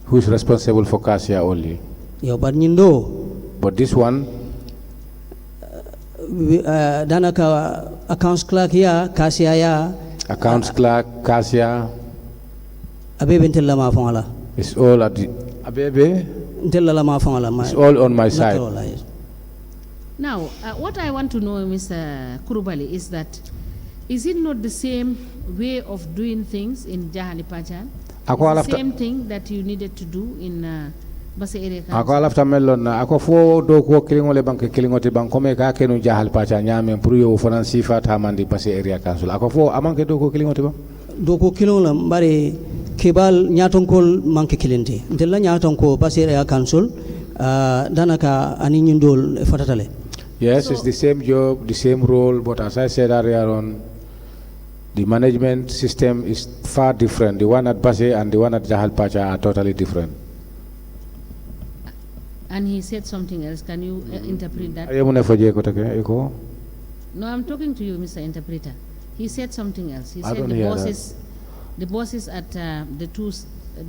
Who is responsible for cashier only? Yo but nyindo. But this one. Danaka accounts clerk ya cashier ya. Accounts clerk, cashier. Abebe ntella ma fongala. It's all at the abebe. Ntella la ma fongala. It's all on my side. Now, what I want to know, Mr. Kurubali, is that is it not the same way of doing things in Jahali Pachar? The same thing that you needed to do in Basse Area Council? Ako alafta melon na ako fo do ko kilingole bank kilingote bank kome ka kenu Jahali Pachar nyame pour yo fonan sifa tamandi Basse Area Council. Ako fo amanke do ko kilingote ba? Do ko kilingole mbare kebal nyatonkol manke kilinte. Ntella nyatonko Basse Area Council danaka ani nyindol fatatale. Yes, So- it's the same job, the same role, but as I said earlier on, the management system is far different. The one at Base and the one at Jahal Pacha are totally different. And he said something else. Can you interpret that? No, I'm talking to you, Mr. Interpreter. He said something else. He I said don't the hear bosses at the two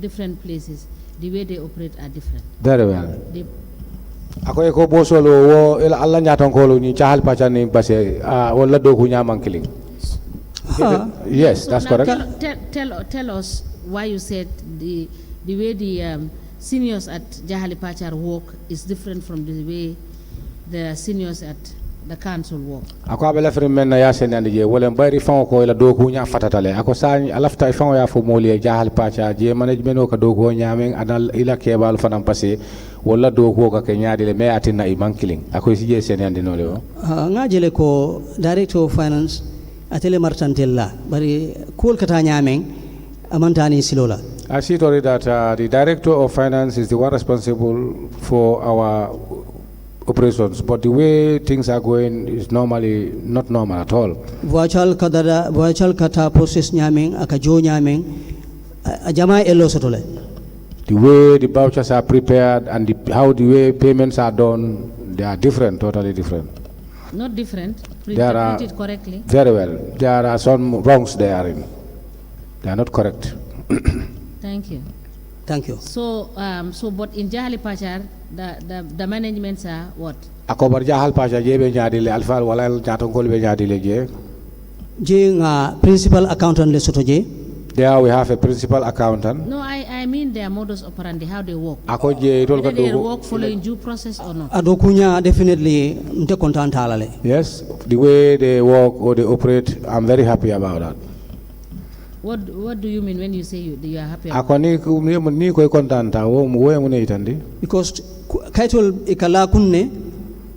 different places, the way they operate are different. Very well. They, Ako eko bosolo wo ila alla nyaton kolo ni Jahal Pacha ni Base wala do kunya mankiling. Yes, so that's now correct. tell us why you said the way the seniors at Jahali Pachar work is different from the way the seniors at the council work. Ako abela fere men na yasen andi je wala bari fango ko ila do kunya fatatale ako sa alafta fango ya fo moli Jahal Pacha je management o ka do ko nyamen adal ila kebal fanam passé wala do ko ka nyaade le me atina I mankiling ako si je sen andi no le o ngajele ko director of finance atele martantella bari kul kata nyamen amantani silola. I see already that the director of finance is the one responsible for our operations, but the way things are going is normally not normal at all. Virtual kata process nyamen akajo nyamen ajama elo sotole. The way the vouchers are prepared and how the way payments are done, they are different, totally different. Not different. There are Interpret it correctly. very well. There are some wrongs they are in. They are not correct. Thank you. Thank you. So, but in Jahali Pachar, the managements are what? Ako bar Jahal Pacha je be nyaadile alfal wala nyaton kol be nyaadile je. Je nga principal accountant le soto je. There we have a principal accountant. No, I mean their modus operandi, how they work. Ako je tol ka Whether they do work following due process or not. Adokunya definitely nte content halale. yes, the way they work or they operate, I'm very happy about that. What do you mean when you say you are happy? Ako ni ko kontanta wo mu wo ngune itandi Because kaitol ikala kunne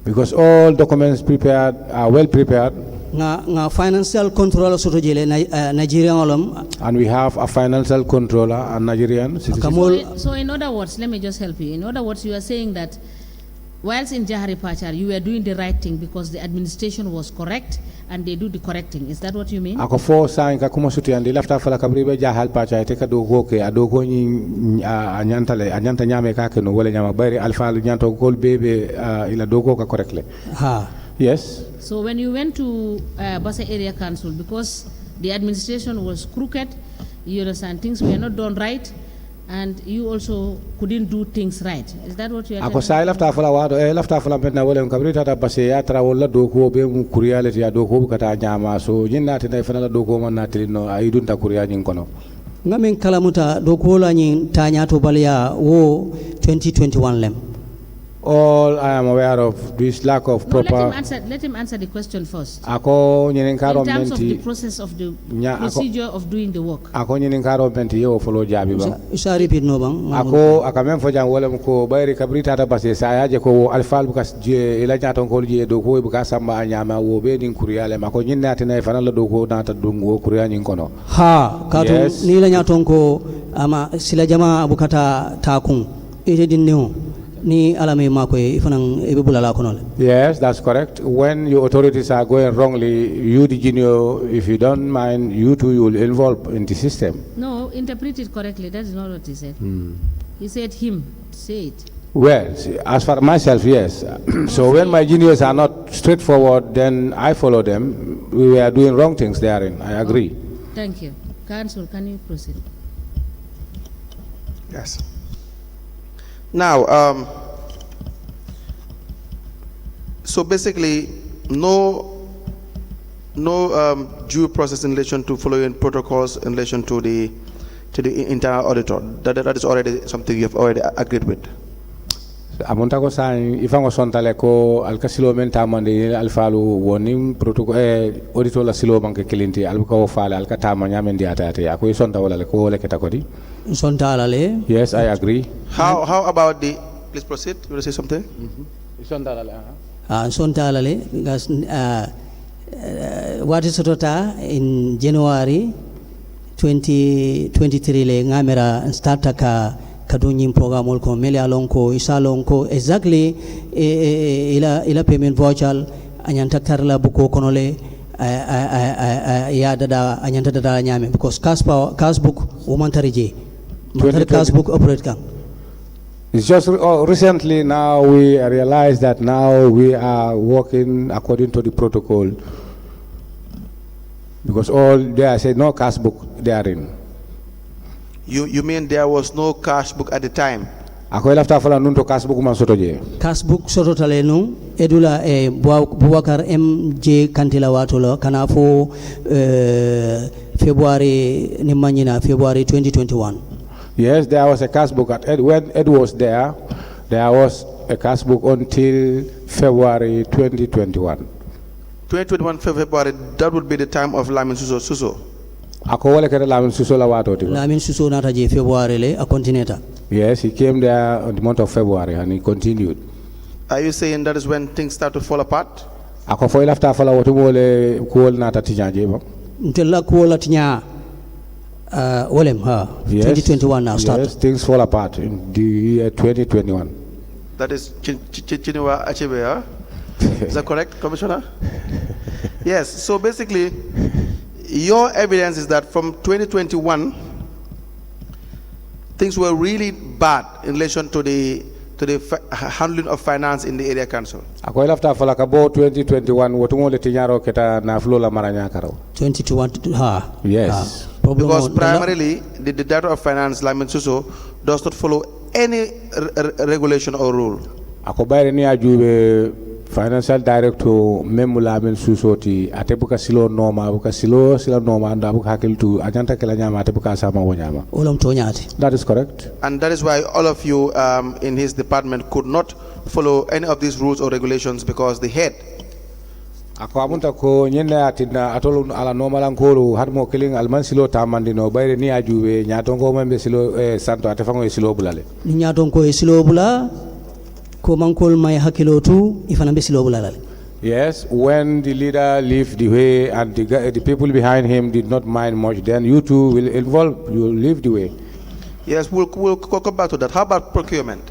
because all documents prepared are well prepared nga financial controller soto jele Nigerian olom and we have a financial controller, a Nigerian citizen. So in other words, let me just help you. In other words, you are saying that whilst in Jahari Pachar, you were doing the right thing because the administration was correct and they do the correcting. Is that what you mean? Ako fo sa ka kuma suti andi lafta fala kabri be Jahal Pacha te ka do ko ke ado ko ni anyanta nyame ka ke no wala nyama bari alfa nyanto kol bebe ila do ko ka correctly. ha. Yes. So when you went to Basa Area Council, because the administration was crooked, you understand, things were not done right, and you also couldn't do things right. Is that what you are Ako telling sa lafta fala wado lafta fala benna wala kabri tata base ya tra wala do ko be mu kuriyale ya do ko kata nyama so jinna te fana la do ko man natri no ay dunta kuriya nyin kono. Ngamen kalamuta do ko la nyin tanya to balia wo 2021 lem. All I am aware of this lack of No, proper. let him answer the question first. Ako nyinin In karo terms of the menti. process of the Nya- procedure of doing the work. Ako nyinin karo menti yo follow jabi ba. Isa repeat no bang. Ako akamen fo jam wala ko bayri kabri tata base sa yaje ko alfal bukas je ila nyaton ko je do ko buka samba nyama wo be din kuriyale mako nyinna tena fana la do ko nata dungo kuriya nyin kono. Ha kato Yes. ni la nyaton ko ama sila jama abukata takun ite dinne ni alame mako ifanang ebe bulala kono. Yes, that's correct. When your authorities are going wrongly, you the junior, if you don't mind, you too you will involve in the system. No, interpret it correctly. That is not what he said. He said him. Say it. Well, as for myself, yes. So when my juniors are not straightforward, then I follow them. We were doing wrong things therein. I agree. Thank you. Council, can you proceed? Yes. Now, so basically, no due process in relation to following protocols in relation to the internal auditor. That is already something you have already agreed with. Amunta ko sa ifango sontale ko alkasilo menta mande alfalu woni protocol auditor la silo banke kilinti alko fale alkata manya mendi atati ako sonta wala ko le ketakodi. Sonta alale. Yes, I agree. How about the? Please proceed. You want to say something? Sonta alale because what is sotota in January 2023 le ngamera starta ka kadunyin programol ko mele alonko isalonko exactly ila payment voucher anyanta karla buko konole ya dada anyanta dada nyame because cash book womantarije cash book operate kan. It's just recently now we realize that now we are working according to the protocol because all there said no cash book therein. You mean there was no cash book at the time? Ako lafta fala nunto cash book man soto je. Cash book soto talenu edula Boubacar MJ Kantila watola kana fo February 2021. Yes, there was a cash book when Ed was there. There was a cash book until February 2021. 2021 February, that would be the time of Lamin Suso. Ako wale kere Lamin Suso la wato tiba. Lamin Suso nata je February le a continenta. Yes, he came there on the month of February and he continued. Are you saying that is when things start to fall apart? Ako foi lafta fala wotu mole kuol nata tinya je ba. Ntella kuola tinya Wolem, 2021 now start. Yes, things fall apart in the year 2021. That is Chiniwa Achebe, huh? Is that correct, Commissioner? Yes, so basically, your evidence is that from 2021, things were really bad in relation to the handling of finance in the area council. Ako lafta fala kabo 2021 wotu mole tinyaro keta na flola maranya karo. 2021 Yes. Because primarily, the Director of Finance, Lamin Suso, does not follow any regulation or rule. Ako bayre ni ajube financial director memu Lamin Suso ti atebuka silo norma buka silo norma anda buka hakiltu ajanta kala nyama atebuka sama wonyama. Olam tonyati. That is correct. And that is why all of you in his department could not follow any of these rules or regulations because the head ako amunta ko nyenne atina atolu ala normal ankoro hadmo killing alman silo tamandi no bayre ni ajube nyatongo membe silo santo atefango silo bulale ni nyatongo silo bula ko mankol may hakilo tu ifana be silo bulale. Yes, when the leader left the way and the people behind him did not mind much, then you too will involve, you will leave the way. Yes, we'll come back to that. How about procurement?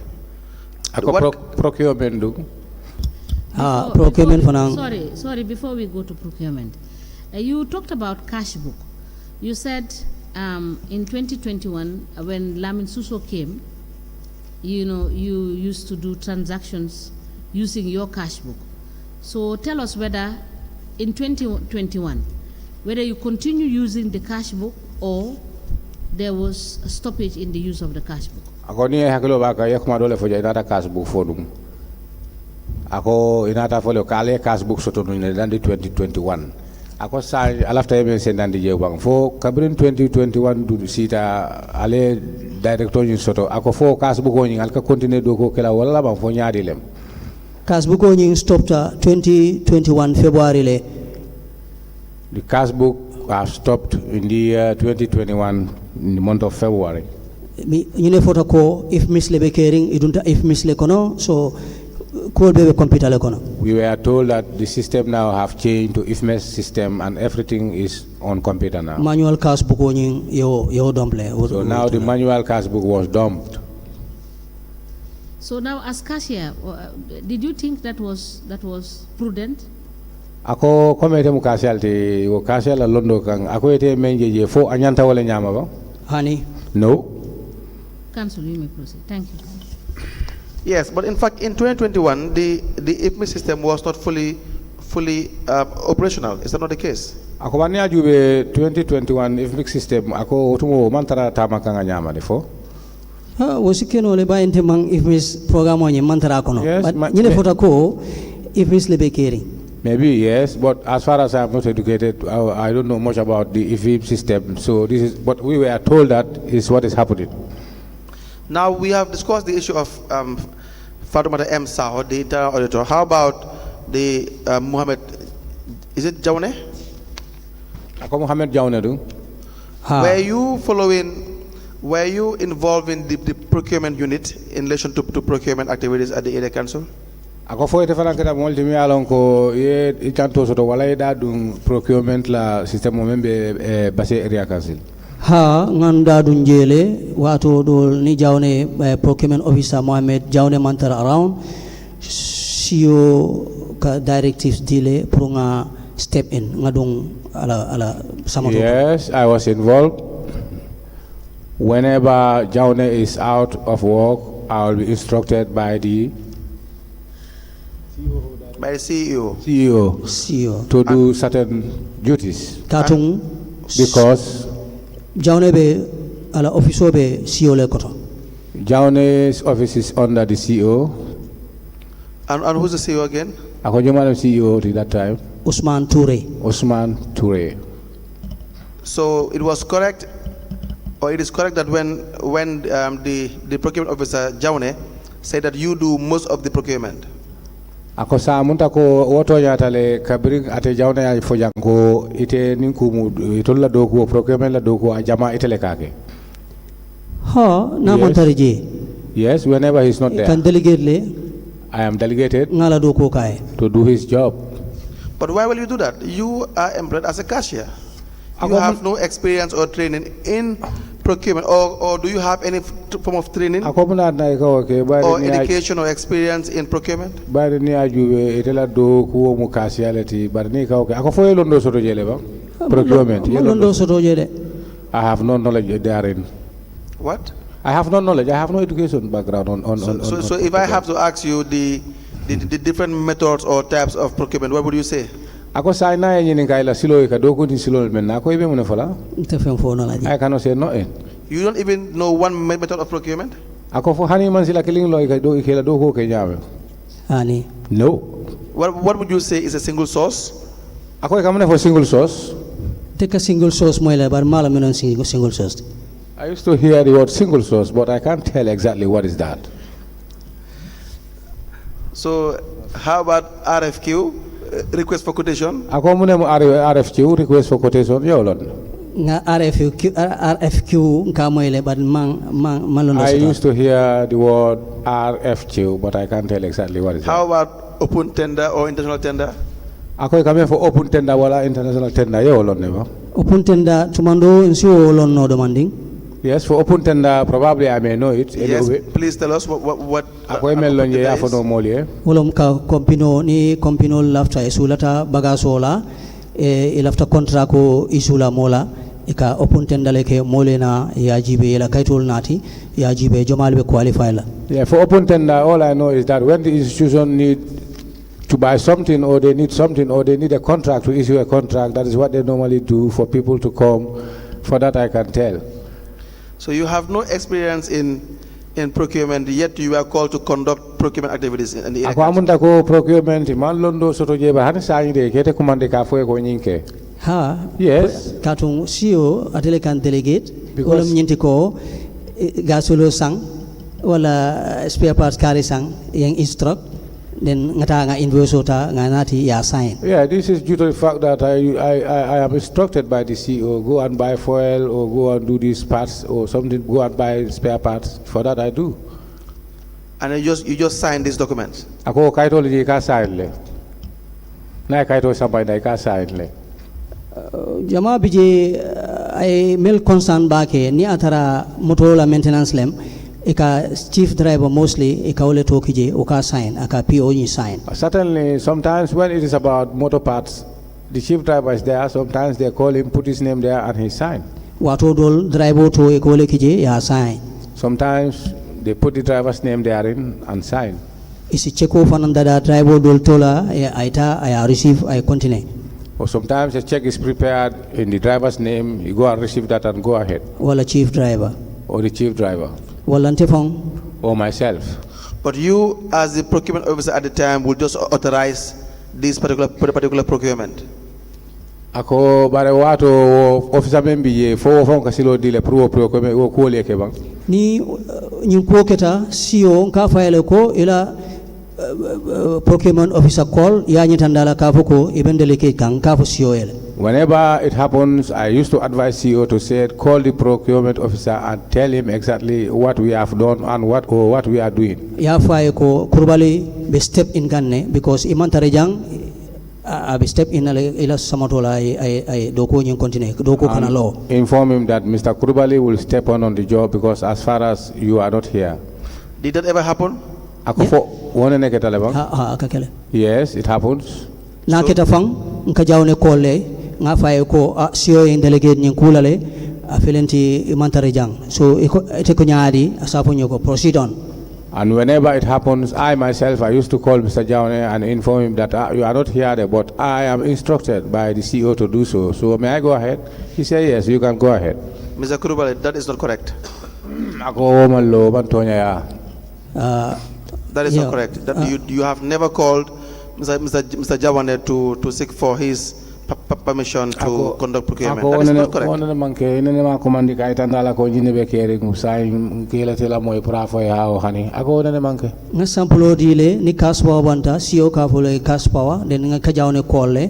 Procurement do? Procurement sorry, before we go to procurement, you talked about cash book. You said in 2021, when Lamin Suso came, you used to do transactions using your cash book. So tell us whether in 2021, whether you continue using the cash book or there was a stoppage in the use of the cash book. Akoni hakilo baka yakuma dole foja inata cash book fodum. Ako inata folio kale cash book soto nune dandi 2021. Ako sa alafta yeme sendandi jewang fo kabrin 2021 du sita ale director yin soto ako fo cash book oni alka continue do ko kala wala ba fo nyaadi lem. Cash book oni stopped 2021 February le. The cash book have stopped in the year 2021 in the month of February. You know photo ko if Miss Lebe caring idunta if Miss Lekono so call be computer lekono. We were told that the system now have changed to IFMES system and everything is on computer now. Manual cash book oni yo dumple. So now the manual cash book was dumped. So now as cashier, did you think that was prudent? Ako komete mu cashier te wo cashier la londo kan ako ete menjeje fo anyanta wala nyama ba? Honey. No. Council, you may proceed. Thank you. Yes, but in fact, in 2021, the IFME system was not fully operational. Is that not the case? Ako bani ajube 2021 IFME system ako utumo mantara tama kanga nyama defo. Wosikeno le ba ente mang IFME program onye mantara kono. Yes, but nyine foto ko IFME lebe caring. Maybe yes, but as far as I'm not educated, I don't know much about the IFME system. So this is, but we were told that is what is happening. Now we have discussed the issue of Fatoumata M. Saho, the internal auditor. How about the Mohammed? Is it Jaune? Ako Mohammed Jaune do. Were you involved in the procurement unit in relation to procurement activities at the area council? Ako fo ite fana kata molti mi alon ko ye itanto soto wala da dum procurement la system membe base area council. ha nganda dunjele wato dol ni jawne procurement officer Mohammed jawne mantar around CEO ka directives dile pour nga step in ngadung ala samato. Yes, I was involved. Whenever Jaune is out of work, I will be instructed by the CEO to do certain duties. Tatung Because Jaune be ala officer be CEO le koto. Jaune's office is under the CEO. And who's the CEO again? Ako yung CEO at that time. Usman Toure. Usman Toure. So it was correct, or it is correct that when the procurement officer Jaune said that you do most of the procurement. Ako sa munta ko woto nyatale kabring ate Jaune ay fojango ite ninkumu itola doku procurement la doku ajama itele kake. Ha na montarije. Yes, whenever he's not there. Kan delegate le. I am delegated Ngala doku kai. to do his job. But why will you do that? You are employed as a cashier. You have no experience or training in procurement, or do you have any form of training or education or experience in procurement? Procurement. I have no knowledge therein. What? I have no knowledge. I have no education background on. So if I have to ask you the different methods or types of procurement, what would you say? Ako sa na yin kaila silo ka doku ni silo men na ko ibe mo fala. I cannot say no. You don't even know one method of procurement? Ako fo hani man sila kiling lo ka do ikela doku ke nyame. Hani. No. What would you say is a single source? Ako ka mo for single source. Take a single source mo ila bar mala menon single source. I used to hear the word single source, but I can't tell exactly what is that. So, how about RFQ, request for quotation? Ako mo na mo RFQ, request for quotation, yolon. Nga RFQ nka mo ile but malondo. I used to hear the word RFQ, but I can't tell exactly what is that. How about open tender or international tender? Ako kami for open tender wala international tender, yolon never. Open tender tumando insio lon no demanding. Yes, for open tender, probably I may know it. Yes, anyway. please tell us what Ako melon ye afo no molie. Wolom ka kompino lafta isulata bagasola ilafta contract ko isula mola ika open tender leke molena yajibe la kaitol nati yajibe jomal be qualify la. Yeah, for open tender, all I know is that when the institution need to buy something or they need something or they need a contract to issue a contract, that is what they normally do for people to come. For that I can tell. So you have no experience in procurement, yet you are called to conduct procurement activities in the area. Ako amunda ko procurement man londo soto jeba han sayi de kete kumande ka foe ko nyinke. Ha. Yes. Katung CEO atele kan delegate. Because Olom nyinti ko gasolo sang wala spare parts carry sang yang instruct. Then ngata nga invoice ota nga nati ya sign. Yeah, this is due to the fact that I am instructed by the CEO, go and buy foil or go and do these parts or something, go and buy spare parts. For that I do. And you just sign these documents? Ako kaito li ka sign le. Na kaito sampai dai ka sign le. Jama bije ay mel concern ba ke ni atara motor la maintenance lem. Ika chief driver mostly ika ole tokije oka sign aka PO ni sign. Certainly, sometimes when it is about motor parts, the chief driver is there. Sometimes they call him, put his name there, and he sign. Wato dol driver to ika ole kije ya sign. Sometimes they put the driver's name there in and sign. Isi cheko fananda da driver dol tola aita I receive I continue. Or sometimes a check is prepared in the driver's name. You go and receive that and go ahead. Wala chief driver. Or the chief driver. Or myself. But you, as the procurement officer at the time, would just authorize this particular procurement? Ako bare wato officer membi ye fo fon kasilo dile pro procurement o ko le ke bang. Ni ko keta CEO ka fayele ko ila procurement officer call ya nyitandala ka foko ibendele ke kan ka fo CEO ele. Whenever it happens, I used to advise CEO to say, call the procurement officer and tell him exactly what we have done and what we are doing. Ya faye ko kurbali be step in ganne because imantare jang abi step in ila samatola ay doko nyin continue doko kana law. Inform him that Mr. Kurubali will step on the job because as far as you are not here. Did that ever happen? Yes, it happens. Na kita fang nka jawne kolle nga faye ko CEO in delegate nyin kulale afilenti imantare jang. So ite ko nyaadi asapo nyoko proceed on. And whenever it happens, I myself, I used to call Mr. Jaune and inform him that you are not here, but I am instructed by the CEO to do so. So may I go ahead? He said, yes, you can go ahead. Mr. Kurubale, that is not correct. That is not correct. That you have never called Mr. Jawane to seek for his permission to conduct procurement. That is not correct. Nga sampulo dile ni kaspawa banta CEO ka fole kaspawa den nga kajawne kolle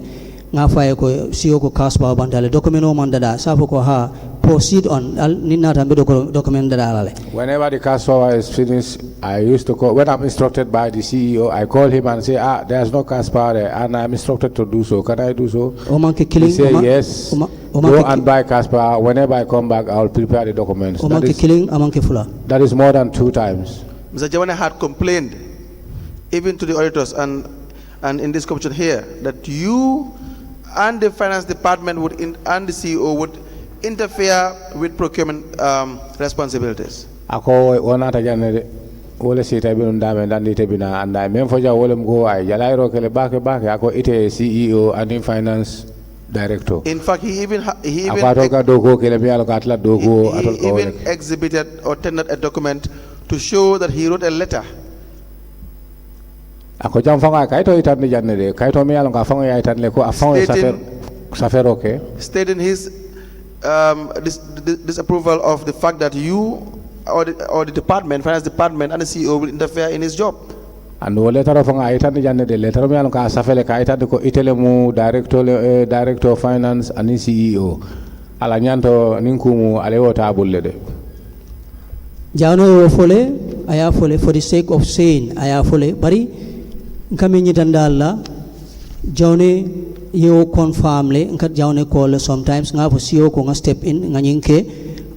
nga faye ko CEO ko kaspawa banta le document o mandada safo ko ha proceed on ninata be document dada. Whenever the cash power is finished, I used to call, when I'm instructed by the CEO, I call him and say, there's no cash power there, and I'm instructed to do so. Can I do so? He say, yes, go and buy cash power. Whenever I come back, I'll prepare the documents. That is more than 2 times. Mr. Jawane had complained, even to the auditors and in this commission here, that you and the finance department and the CEO would interfere with procurement responsibilities. Ako wonata janne wole sita binun dame dandite bina anda men foja wolem go ay jalairo kele bake ako ite CEO and in finance director. In fact, he even exhibited or tendered a document to show that he wrote a letter. Ako jam fanga kaito itan janne de kaito me alon ka fanga ya itan le ko afanga safer okay. Stating his disapproval of the fact that you or the department, finance department, and the CEO will interfere in his job. And no letter of the letter of Yanka Safele Kaita Itelemu, director of finance, and the CEO. Alanyanto Ninkumu Aleota Bulede. Jano Fole, I fole for the sake of saying, I fole, Bari, coming Yitandala, Johnny. You confirm le nkat jawne call sometimes nga fo CEO ko nga step in nga nyinke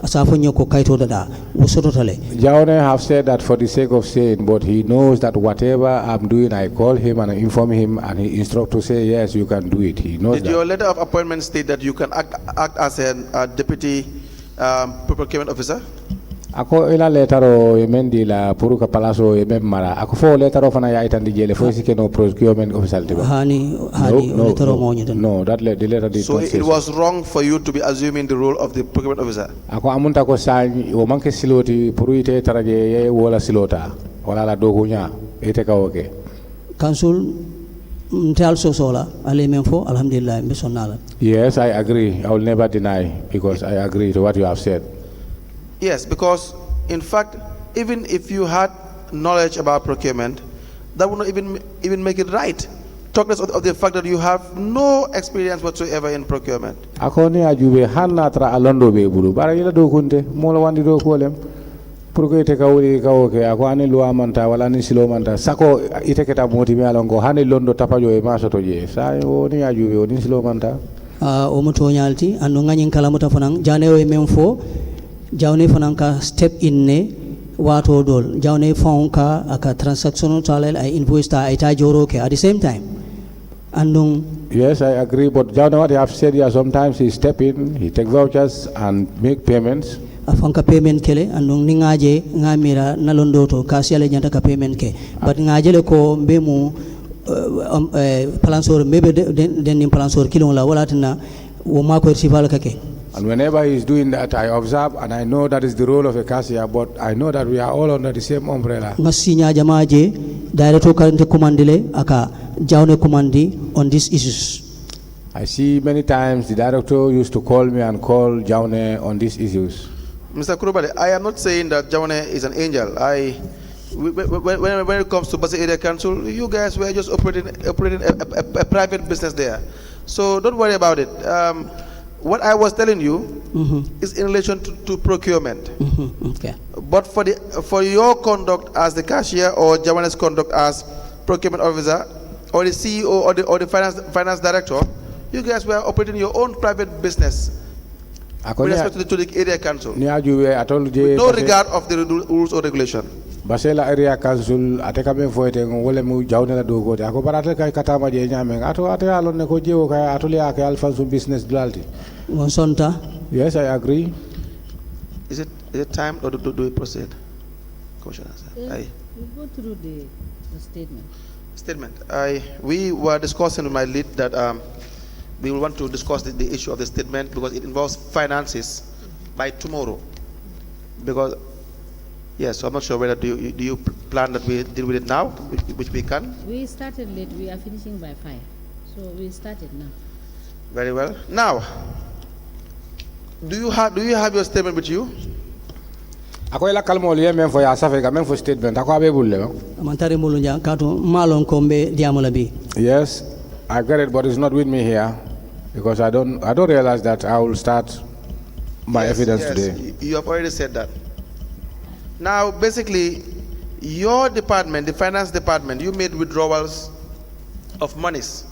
asafo nyoko kaito dada usototale. Jawne have said that for the sake of saying, but he knows that whatever I'm doing, I call him and I inform him and he instruct to say yes, you can do it. He knows. Did your letter of appointment state that you can act as a deputy procurement officer? Ako ila letaro yemendi la puruka palaso yememara. Ako fo letaro fana ya itandi jele fo sike no procurement officer tiba. No, that the letter did. So it was wrong for you to be assuming the role of the procurement officer. Ako amunta ko sanyi o manke siloti puru ite taraje ye wola silota wala la dogunya ite ka oke. Council mtel sosola ale memfo alhamdulillah mbesonala. Yes, I agree. I will never deny because I agree to what you have said. Yes, because in fact, even if you had knowledge about procurement, that would not even make it right. Talk less of the fact that you have no experience whatsoever in procurement. Akoni ajube hanna tra alondo be bulu bara ila do kunte mola wandi do kolem pour ite kawri kawoke ako ani luwa manta wala ni silo manta sako ite keta moti mi alongo hani londo tapajo e masoto je sa woni ajube woni silo manta o moto nyalti ando ngani kala mota fanan janewo e memfo jawne fananka step in ne wato dol jawne fonka aka transaction talel ay invoice ta ay ta joro ke at the same time andung. Yes, I agree, but jawne what you have said here, sometimes he step in, he take vouchers and make payments. Afanka payment kele andung ningaje ngamira nalondo to kasiale nyanta ka payment ke but ngajele ko mbemu palansor mebe den palansor kilon la wala tana wo mako rival kake. And whenever he's doing that, I observe and I know that is the role of a cashier, but I know that we are all under the same umbrella. Ngasinya jamaje director karante commandile aka jawne commandi on these issues. I see many times the director used to call me and call Jaune on these issues. Mr. Kurubale, I am not saying that Jaune is an angel. When it comes to Basi Area Council, you guys were just operating a private business there. So don't worry about it. What I was telling you is in relation to procurement. Okay. But for your conduct as the cashier or Javane's conduct as procurement officer, or the CEO or the finance director, you guys were operating your own private business with respect to the area council. With no regard of the rules or regulation. Basela area council ateka foete wole mu jawne la dogo ako barata kay katama je nyame ato ate alon ne ko jewo kay atoli ak alpha business dualti. Sonta. Yes, I agree. Is it time or do we proceed? Commissioner, we go through the statement. Statement. We were discussing with my lead that we will want to discuss the issue of the statement because it involves finances by tomorrow. Because yes, so I'm not sure whether do you plan that we deal with it now, which we can. We started late. We are finishing by 5, so we started now. Very well. Now, do you have your statement with you? Ako ila kalmo liye men fo ya safe ga men fo statement ako abe bulle. Amantare mulunja kato malon kombe diamola bi. Yes, I get it, but it's not with me here because I don't realize that I will start my evidence today. You have already said that. Now, basically, your department, the finance department, you made withdrawals of monies.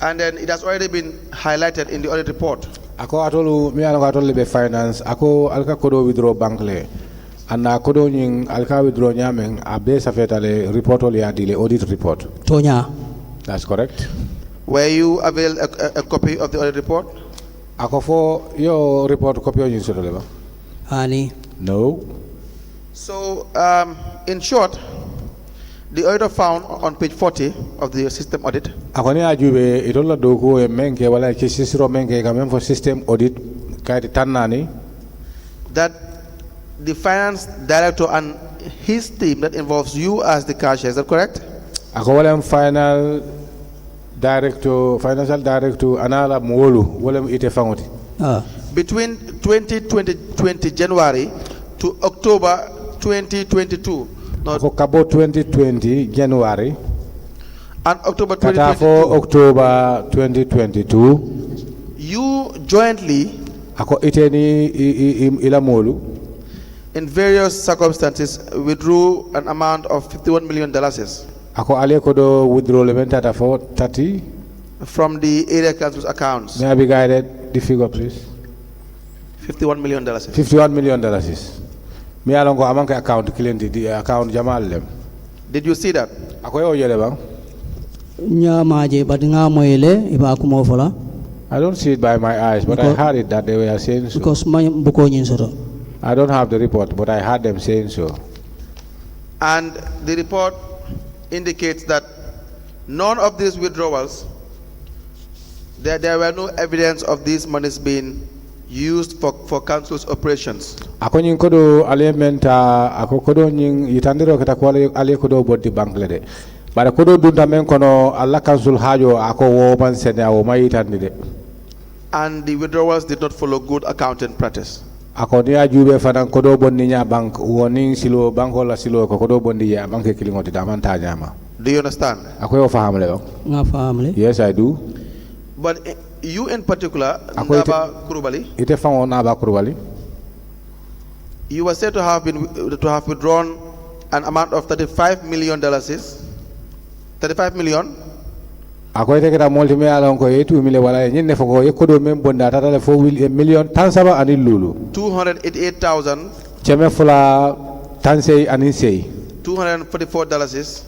And then it has already been highlighted in the audit report. Ako atolu mi ano atolu be finance ako alka kodo withdraw bank le anna kodo nying alka withdraw nyameng abe safetale report oli adile audit report. Tonya. That's correct. Were you availed a copy of the audit report? Ako fo your report copy on you sotole ba? Ani. No. So, in short, the auditor found on page 40 of the system audit Ako ni ajube itola doku e menke wala kisisiro menke kamen for system audit kay tanani that the finance director and his team that involves you as the cashier, is that correct? Ako wala financial director anala mwolu wala ite fangoti. Between 2020 January to October 2022. No, Kabo 2020 January and October 2022. October 2022. You jointly ako iteni ilamolu in various circumstances withdrew an amount of $51 million. Ako ale kodo withdraw lementata for 30 from the area council's accounts. May I be guided the figure, please? $51 million. $51 million. Me along go among account client the account Jamal them. Did you see that? Ako yo yele bang? Nya maje but nga moyle iba kumo fola. I don't see it by my eyes, but I heard it that they were saying so. Because my buko nyin soto. I don't have the report, but I heard them saying so. And the report indicates that none of these withdrawals, there were no evidence of these monies being used for council's operations. Ako nyin kodo alimenta ako kodo nyin yitandiro kita ko ale kodo bodi bank lede. Bara kodo dunda men kono alla council hajo ako wo man sene o mai yitandide. And the withdrawals did not follow good accounting practice. Ako ni ajube fanan kodo bonni nya bank woni silo banko la silo ko kodo bonni ya bank kilingoti damanta nyama. Do you understand? Ako yo fahamle. Nga fahamle. Yes, I do. But you in particular, Naba Kurubali, ite fango Naba Kurubali, you were said to have withdrawn an amount of $35 million. 35 million. Ako ite kita multi me alon ko yetu mile wala nyenne foko yekodo mem bonda tata le 4 million tansaba ani lulu. 288,000. Cheme fula tansei ani sei. $244.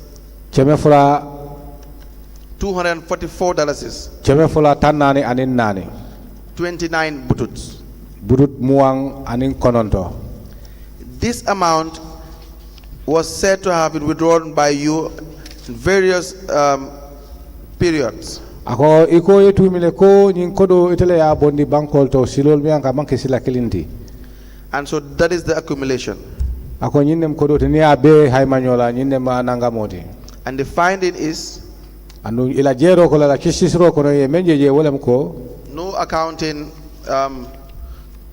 Cheme fula $244. Cheme fula tanani anin nani. 29 bututs. Budut muang anin kononto. This amount was said to have been withdrawn by you in various periods. Ako iko yetu mile ko nyin kodo itele ya bondi bankol to silol mi anka banke sila kilinti. And so that is the accumulation. Ako nyinem kodo teni abe haymanyola nyinem ananga moti. And the finding is anu ila jero ko la kishisro ko ye menje je wolem ko no accounting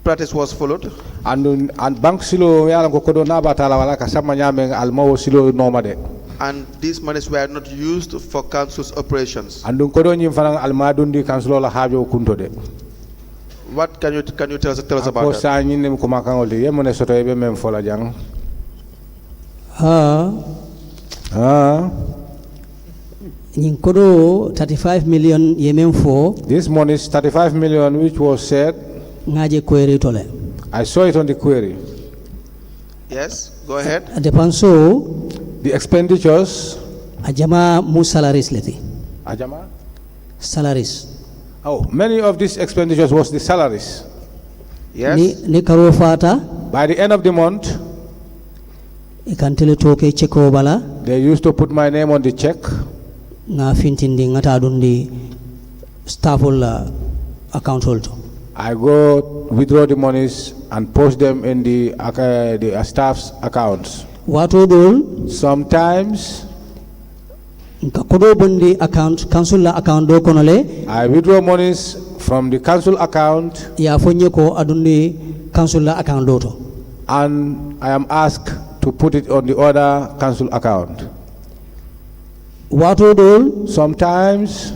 practice was followed. And bank silo yala ko kodo na batala wala ka sama nyame almo silo nomade. And these monies were not used for council's operations. And kodo nyim fanang almadundi council la hajo kunto de. What can you tell us about ko that? sa nyinem ko makangol de yemone soto ebe mem fola jang. ñing kodo 35 million yemen fo This money is 35 million, which was said. ngaje query tole I saw it on the query. Yes, go ahead. depanso The expenditures. ajama mu salaries leti Ajama? salaries Oh, many of these expenditures was the salaries. Yes. ni karo fata By the end of the month, e kantele toke cheko bala they used to put my name on the check. nga fintindi ngata dundi stafful account holder I go withdraw the monies and post them in the staff's accounts. wato dol Sometimes nka kodo bondi account council account do konole I withdraw monies from the council account ya fonye ko adundi council account do to and I am asked to put it on the other council account. wato dol Sometimes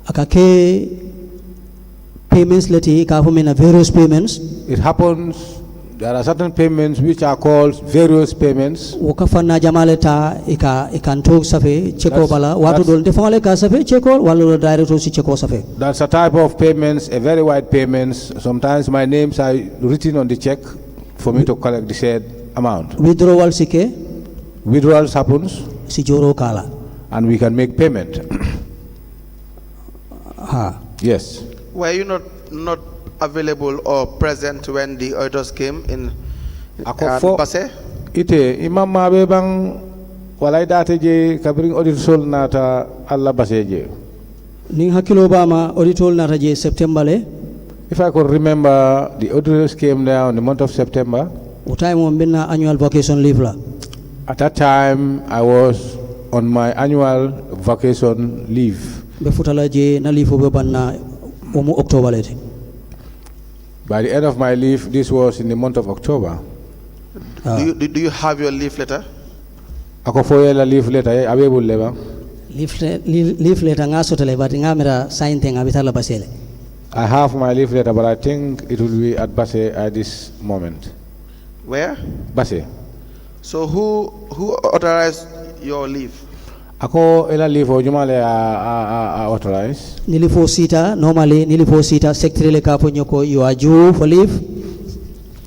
akake payments leti ka fo mena various payments it happens, there are certain payments which are called various payments. woka fanna jamale ta ikanto safe cheko bala wato dol defale ka safe cheko wala director si cheko safe That's a type of payments, a very wide payments. Sometimes my names are written on the check for me to collect the said amount. withdrawal sike Withdrawals happens si joro kala and we can make payment. ha Yes. Were you not available or present when the auditors came in Basse? Ite imam mabe bang walay date je kabring audit sol nata alla Basse je. ning hakilo bama auditor na raje september le If I could remember, the auditors came there in the month of September. o time mo benna annual vacation leave la At that time, I was on my annual vacation leave. be futala je na leave be banna o mu october le By the end of my leave, this was in the month of October. Do you have your leave letter? Ako foye la leave letter available leba. leave letter nga sotale but nga mera sign thing abitala basele I have my leave letter, but I think it will be at Basse at this moment. Where? Basse. So who authorized your leave? Ako ela leave o jumale a authorize. nili fo sita normally nili fo sita secretary le ka ponyo ko you are due for leave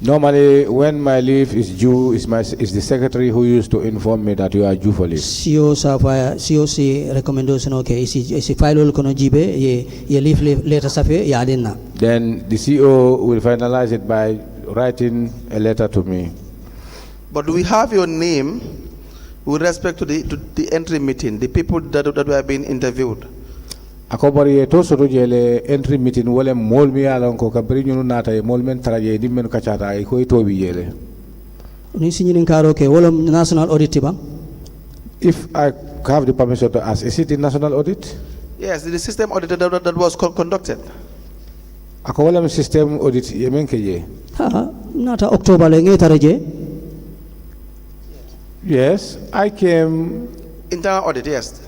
Normally, when my leave is due, is the secretary who used to inform me that you are due for leave. CEO safa CEO si recommendation okay isi file kono jibe ye leave letter safe ya denna Then the CEO will finalize it by writing a letter to me. But do we have your name with respect to the entry meeting, the people that were being interviewed? Akobari to soto jele entry meeting wole mol mi alon ko kabri nyunu nata e mol men taraje di men kachata e ko to bi jele. ni signin karo ke wala national audit ba If I have the permission to ask, is it the national audit? Yes, the system audit that was conducted. Ako wala system audit yemen ke je. ha nata october le ngai taraje Yes, I came. Internal audit, yes.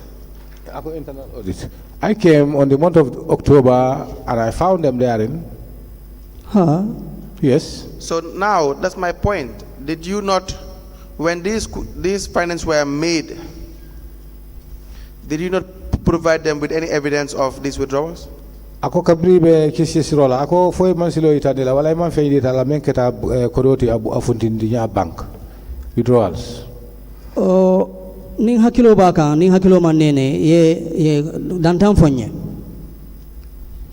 Ako internal audit. I came on the month of October and I found them therein. ha Yes. So now that's my point. Did you not, when these findings were made, did you not provide them with any evidence of these withdrawals? Ako kabri be kisi sirola. Ako foi man silo itadela. Wala man fe dita la men keta kodoti abu afuntin dinya bank withdrawals. ning hakilo baka ning hakilo manene ye dantam fonye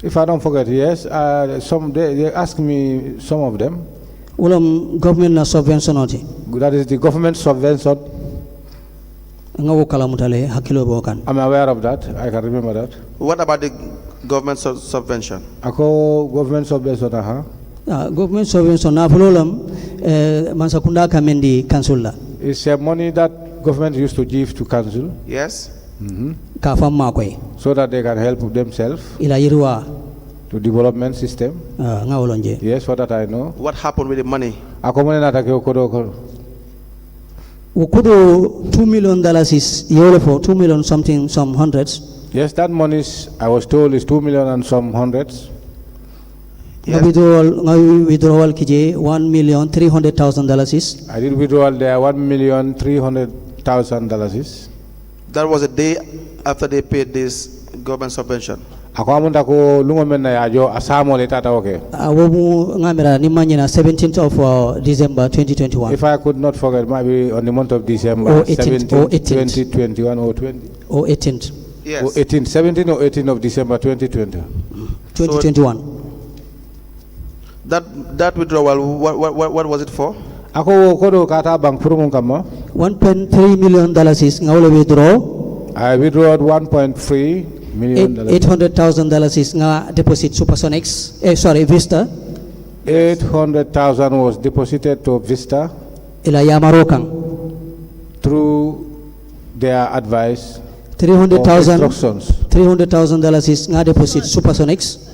If I don't forget, yes, they ask me some of them. ulam government na subvention oti That is the government subvention. ngawo kala mutale hakilo bokan I'm aware of that. I can remember that. What about the government subvention? Ako government subvention, government subvention na fulolam mansakunda kamendi kansula It's money that government used to give to council. Yes. ka famma koy So that they can help themselves ila yirwa to development system. ngawolonje Yes, for that I know. What happened with the money? Ako mone nata ke okodo ko. ukudo $2 million is yole for 2 million something some hundreds Yes, that money I was told is 2 million and some hundreds. Yes. withdrawal kije $1,300,000 is I did withdrawal there $1,300,000 is. That was a day after they paid this government subvention. Ako amunta ko lungo men na yajo asamo le tata okay. Womu ngamira ni manyina 17th of December 2021. If I could not forget, maybe on the month of December, Or 18th, 17th, or 18th. 2021 or 20. Or 18th. Yes. Or 18, 17 or 18 of December 2020. 2021. That withdrawal, what was it for? Ako kodo kata bank purumung kama. $1.3 million is ngawle withdraw. I withdrew $1.3 million. $800,000 is nga deposit Supersonics. Vista. 800,000 was deposited to Vista Ila Yamarokang. through their advice. $300,000 is nga deposit Supersonics.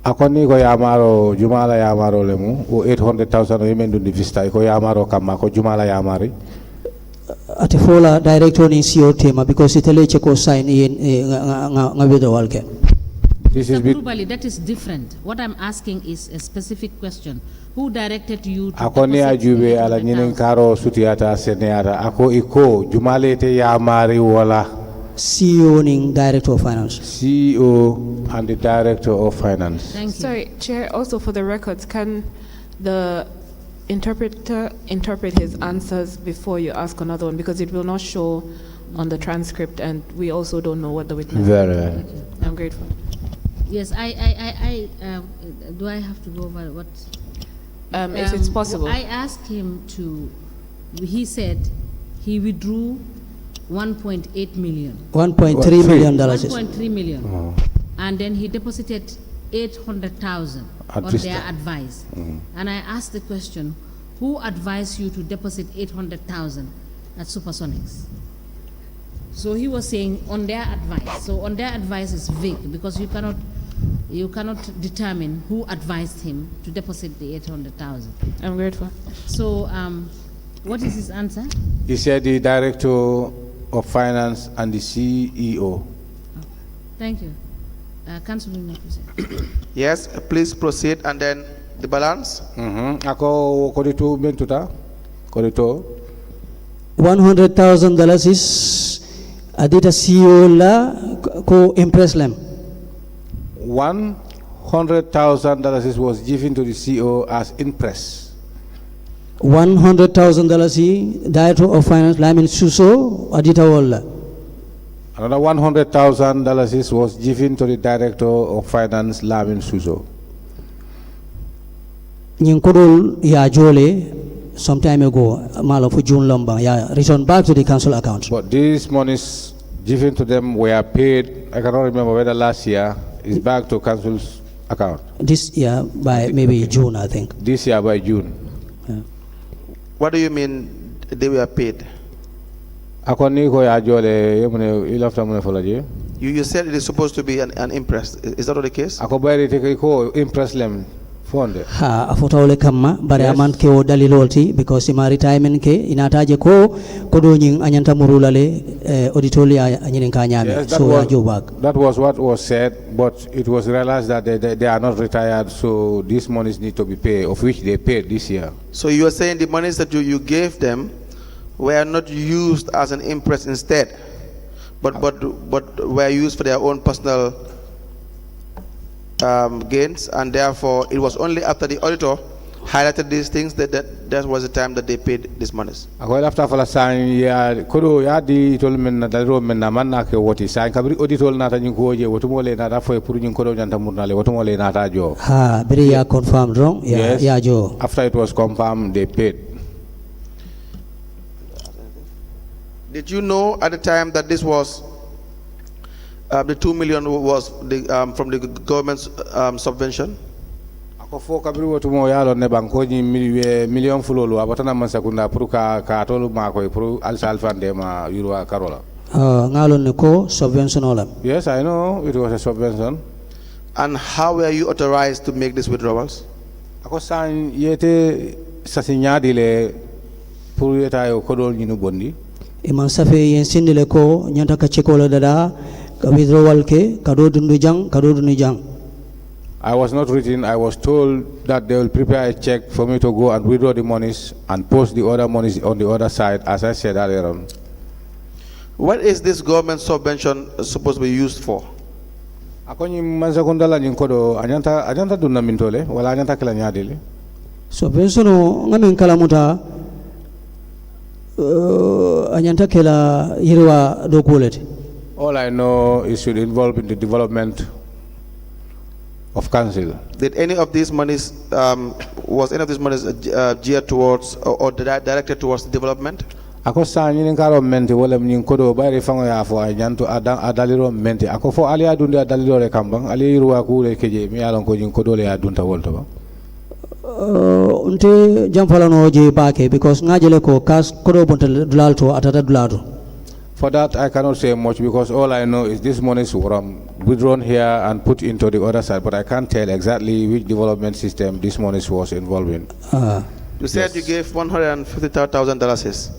Akoni ko yamaro jumala yamaro lemu o 800,000 yemen dundi Vista ko yamaro kama ko jumala yamari. Ati fola director ni CEO tema because itele cheko sign in nga withdrawal ke. This is Globally, that is different. What I'm asking is a specific question. Who directed you to Akoni deposit ajube ala nyinen 800,000? karo sutiata seneata ako iko jumale te yamari wala CEO ning director of finance. CEO and the director of finance. Thank you. Sorry, Chair, also for the records, can the interpreter interpret his answers before you ask another one? Because it will not show on the transcript and we also don't know what the witness Very well. I'm grateful. Yes, do I have to go over what? If it's possible. I asked him to, he said he withdrew 1.8 million. $1.3 million. 1.3 million. Oh. And then he deposited 800,000 At on Vista. their advice. And I asked the question, who advised you to deposit 800,000 at Supersonics? So he was saying on their advice. So on their advice is vague because you cannot determine who advised him to deposit the 800,000. I'm grateful. So what is his answer? He said the director of finance and the CEO. Thank you. Councilor, you may proceed. Yes, please proceed, and then the balance. Ako kodito bentuta kodito $100,000 is adita CEO la ko impress lem. $100,000 was given to the CEO as interest. $100,000 director of finance Lamin Suso adita wala. Another $100,000 was given to the director of finance Lamin Suso. Nyinkodol ya jole some time ago malo for June Lomba ya return back to the council account. But these monies given to them were paid, I cannot remember whether last year, is back to council's account. This year by maybe June, I think. This year by June. Yeah. What do you mean they were paid? Akoni ko ya jole yemune ilafta mune folaje. You said it is supposed to be an imprest. Is that not the case? Ako bayri te ko impress lem fonde. Ha afotawle kamma bare Yes. aman ke o dalilolti because ima retirement ke inataje ko kodo nyin anyanta murulale auditoli anyinin ka nyame Yes, so ya jo back. that was what was said, but it was realized that they are not retired, so these monies need to be paid, of which they paid this year. So you are saying the monies that you gave them were not used as an imprest instead, but were used for their own personal gains, and therefore it was only after the auditor highlighted these things that was the time that they paid these monies. Ako after fala sign ya kodo ya di tol men na dalro men na man na ke woti sign kabri auditor na ta nyin ko je wotu mole na ta foy pour nyin kodo nyanta murnale wotu mole na ta jo. Ha biri ya confirmed wrong ya Yes. ya jo. After it was confirmed, they paid. Did you know at the time that this was the 2 million was from the government's subvention? Ako fo kabri wotu mo yalo ne banko ni million fulolo abatana man sakunda pour ka tolu ma ko pour alfande ma yurwa karola. Ngalon ne ko subvention olam. Yes, I know it was a subvention. And how were you authorized to make these withdrawals? Ako san yete sasinya dile pour yeta yo kodol nyinu bondi. Iman safe yen sindile ko nyanta ka chekola dada ka withdrawal ke kado dundu jang. I was not written. I was told that they will prepare a check for me to go and withdraw the monies and post the other monies on the other side, as I said earlier on. What is this government subvention supposed to be used for? Akonyi manzakundala nyinkodo anyanta dunna mintole wala anyanta kila nyadili. Subvention ngamin kalamuta anyanta kila yirwa dokuleti. All I know is should involve in the development of council. Did any of these monies, was any of these monies geared towards or directed towards development? Ako sa nyini karo menti wala nyinkodo bayri fango ya fo nyanto adaliro menti ako fo ali adunde adaliro re kambang ali ruwa ku le keje mi alon ko nyinkodo le adunta wolto ba. Unte jamfala no je baake because ngajele ko kas kodo bonta dulalto atata dulado. For that I cannot say much because all I know is this money is withdrawn here and put into the other side, but I can't tell exactly which development system this money was involved in. You said you gave $150,000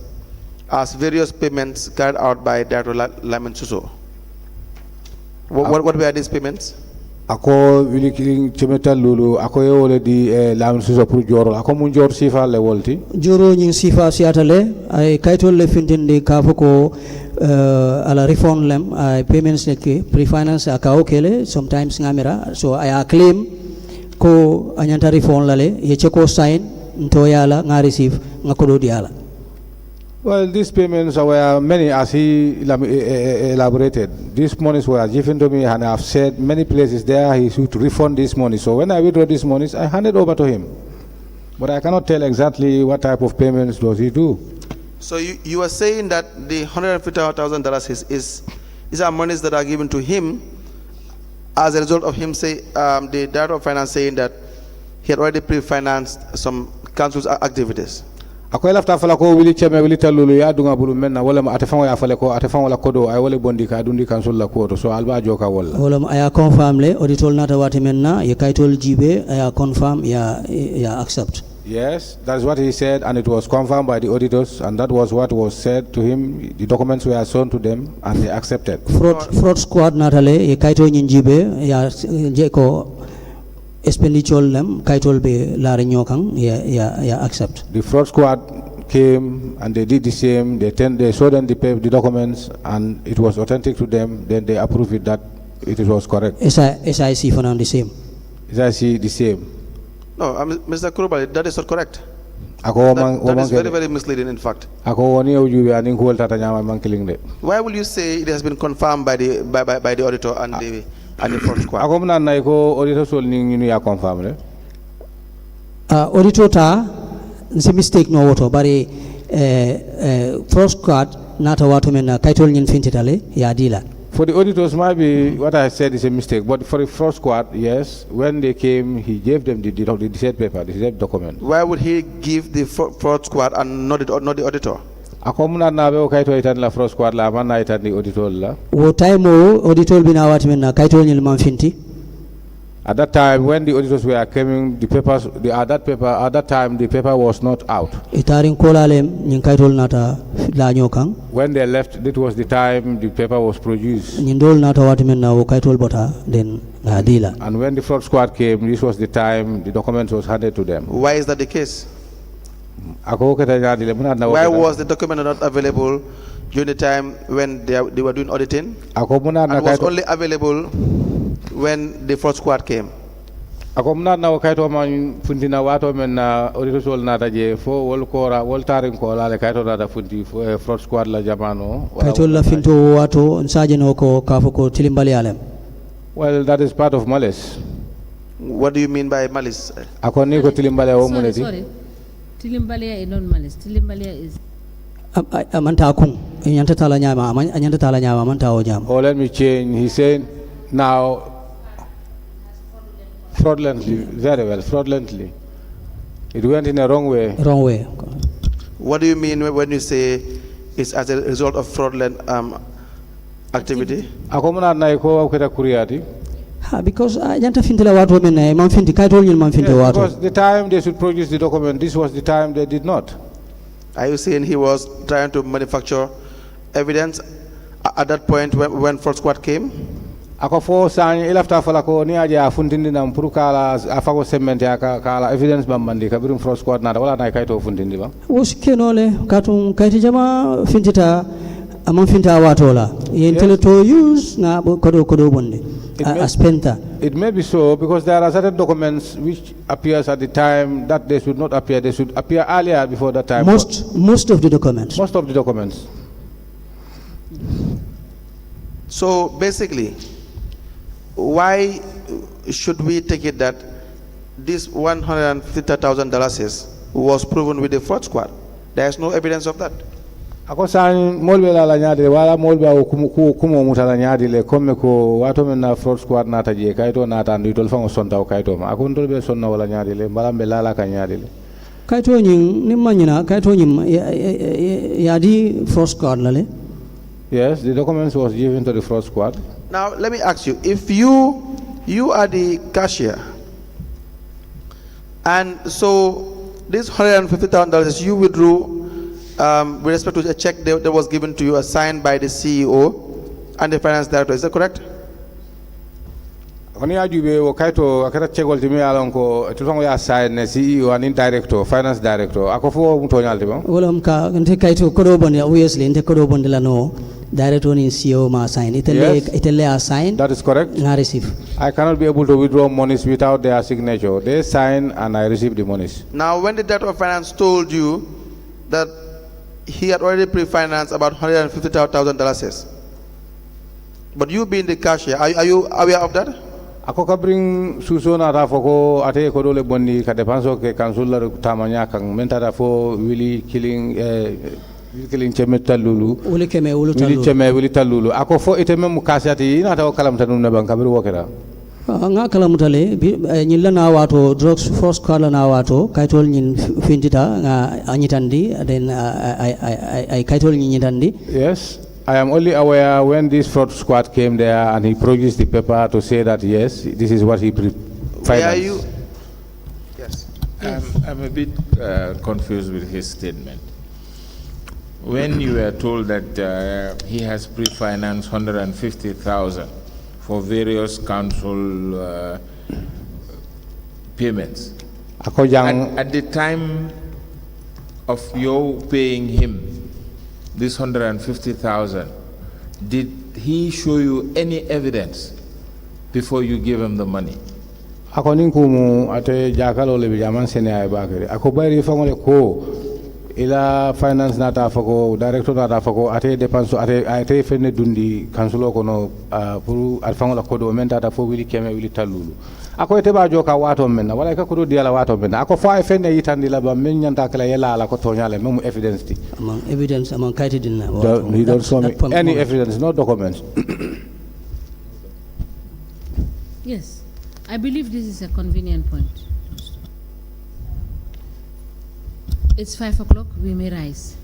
as various payments carried out by Director Lyman Suso. What were these payments? Ako wilikiling chemeta lulu ako yole di Lyman Suso pour joro ako mun jor sifa le wolti joro nyin sifa siatale ay kaytol le fintindi ka foko ala reform lem ay payments neki pre-finance aka okele sometimes ngamira so I claim ko anyanta reform lale ye cheko sign nto yala nga receive nga kodo diala. Well, these payments were many, as he elaborated. These monies were given to me, and I have said many places there he should refund this money. So when I withdraw these monies, I hand it over to him. But I cannot tell exactly what type of payments does he do. So you are saying that the $150,000 is our monies that are given to him as a result of him say the Director of Finance saying that he had already pre-financed some council's activities. Akoy lafta fala ko wili cheme wili talulu ya dunga bulu menna wala ma atefan ya fale ko atefan wala kodo ay wala bondi ka dundi council la ko to so alba joka wala wala aya confirm le auditor nata wati menna ye kaytol jibe aya confirm ya accept. Yes, that's what he said, and it was confirmed by the auditors, and that was what was said to him. The documents were shown to them, and they accepted. Fraud squad natale ye kayto nyinjibe ya jeko expenditure lem kaitol be lari nyokang ya accept. The fraud squad came and they did the same. They showed them the documents, and it was authentic to them. Then they approved it that it was correct. SIC for now the same. SIC the same. No, Mr. Kurubali, that is not correct. That is very, very misleading, in fact. Why will you say it has been confirmed by the auditor and the fraud squad? Auditor ta nsi mistake no woto bari fraud squad nata watu mena kaitol nyin fintitale ya dila. For the auditors, maybe what I said is a mistake, but for the fraud squad, yes, when they came, he gave them the said paper, the said document. Why would he give the fraud squad and not the auditor? Akomuna nabe o kaito itan la fraud squad la man na itan the auditor la. Wo time o auditor bina watu mena kaitol nyin man finti. At that time, when the auditors were coming, the papers, at that time, the paper was not out. When they left, it was the time the paper was produced. And when the fraud squad came, this was the time the document was handed to them. Why is that the case? Why was the document not available during the time when they were doing auditing? And was only available when the fraud squad came? Akomna na kaito man fundina wato men na auditor na taje fo wol kora wol tarin ko la kaito na fundi fraud squad la jamano kaito la finto wato nsaje no ko kafoko tilimbali alem. Well, that is part of malice. What do you mean by malice? Akoni ko tilimbali o moneti. Sorry. Tilimbalia is not malice. Tilimbalia is amanta kun anyanta tala nyama amanta o jam. Oh, let me change. He said now fraudulently, very well, fraudulently. It went in a wrong way. Wrong way. What do you mean when you say it's as a result of fraudulent activity? Because because the time they should produce the document, this was the time they did not. Are you saying he was trying to manufacture evidence at that point when fraud squad came? ako fo sany ilafta fala ko ni aja fundindi nam pour kala afago semente kala evidence bambandi kabirum fraud squad nada wala nay kayto fundindi ba wosi kenole katum kayti jama fintita amon finta watola yentele to use na kodo bonde aspenta. It may be so because there are certain documents which appears at the time that they should not appear. They should appear earlier before that time. Most of the documents. Most of the documents. So basically, why should we take it that this $150,000 was proven with the fraud squad? There is no evidence of that. Ako san molbe la nyaade wala molbe o kumo mutala nyaade le comme ko wato men na fraud squad nata je kayto nata ndu tol fango sonta o kayto ma ako ndol be sonna wala nyaade le balambe lala ka nyaade le kayto nyin nimanyina kayto nyim yadi fraud squad lale. Yes, the documents was given to the fraud squad. Now let me ask you, if you are the cashier, and so this $150,000 you withdrew with respect to a check that was given to you, signed by the CEO and the finance director, is that correct? Oni ajube o kayto akata chegol timi alon ko tulfango ya sign CEO and director, finance director. Ako fo mutonyalde ba? Wala ka nte kayto kodo bonde obviously nte kodo bonde la no director ni CEO ma sign itelle a sign. That is correct. Na receive. I cannot be able to withdraw monies without their signature. They sign and I receive the monies. Now when the director of finance told you that he had already pre-financed about $150,000, but you being the cashier, are you aware of that? Ako ka bring suso na ta foko ate ko dole bonni ka depanso ke kansular tamanya kan mentara fo willy killing chemeta lulu wili talulu ako fo ite mem kasati ina ta kalam tanum na ban kabiru wokera nga kalam tale nyilla na wato drugs first call na wato kaytol nyin findita nga anyitandi then I kaytol nyin nyitandi. Yes, I am only aware when this fraud squad came there and he produced the paper to say that yes, this is what he financed. Where are you? Yes. I'm a bit confused with his statement. When you were told that he has pre-financed $150,000 for various council payments, at the time of your paying him this $150,000, did he show you any evidence before you give him the money? Ako ninkumu ate jakalo le bijaman sene ay bakere. Ako bayri fangole ko ila finance nata fako director nata fako ate depanso ate fenne dundi kansulo kono pour alfangola kodo men tata fo wili keme wili talulu. Ako ete ba joka wato men wala ka kodo diala wato men ako fa fenne yitandi la ba men nyanta kala yela ala ko tonyale memu evidence ti among evidence among kaiti dinna he don't show me any evidence, no documents. Yes, I believe this is a convenient point. It's 5 o'clock, we may rise.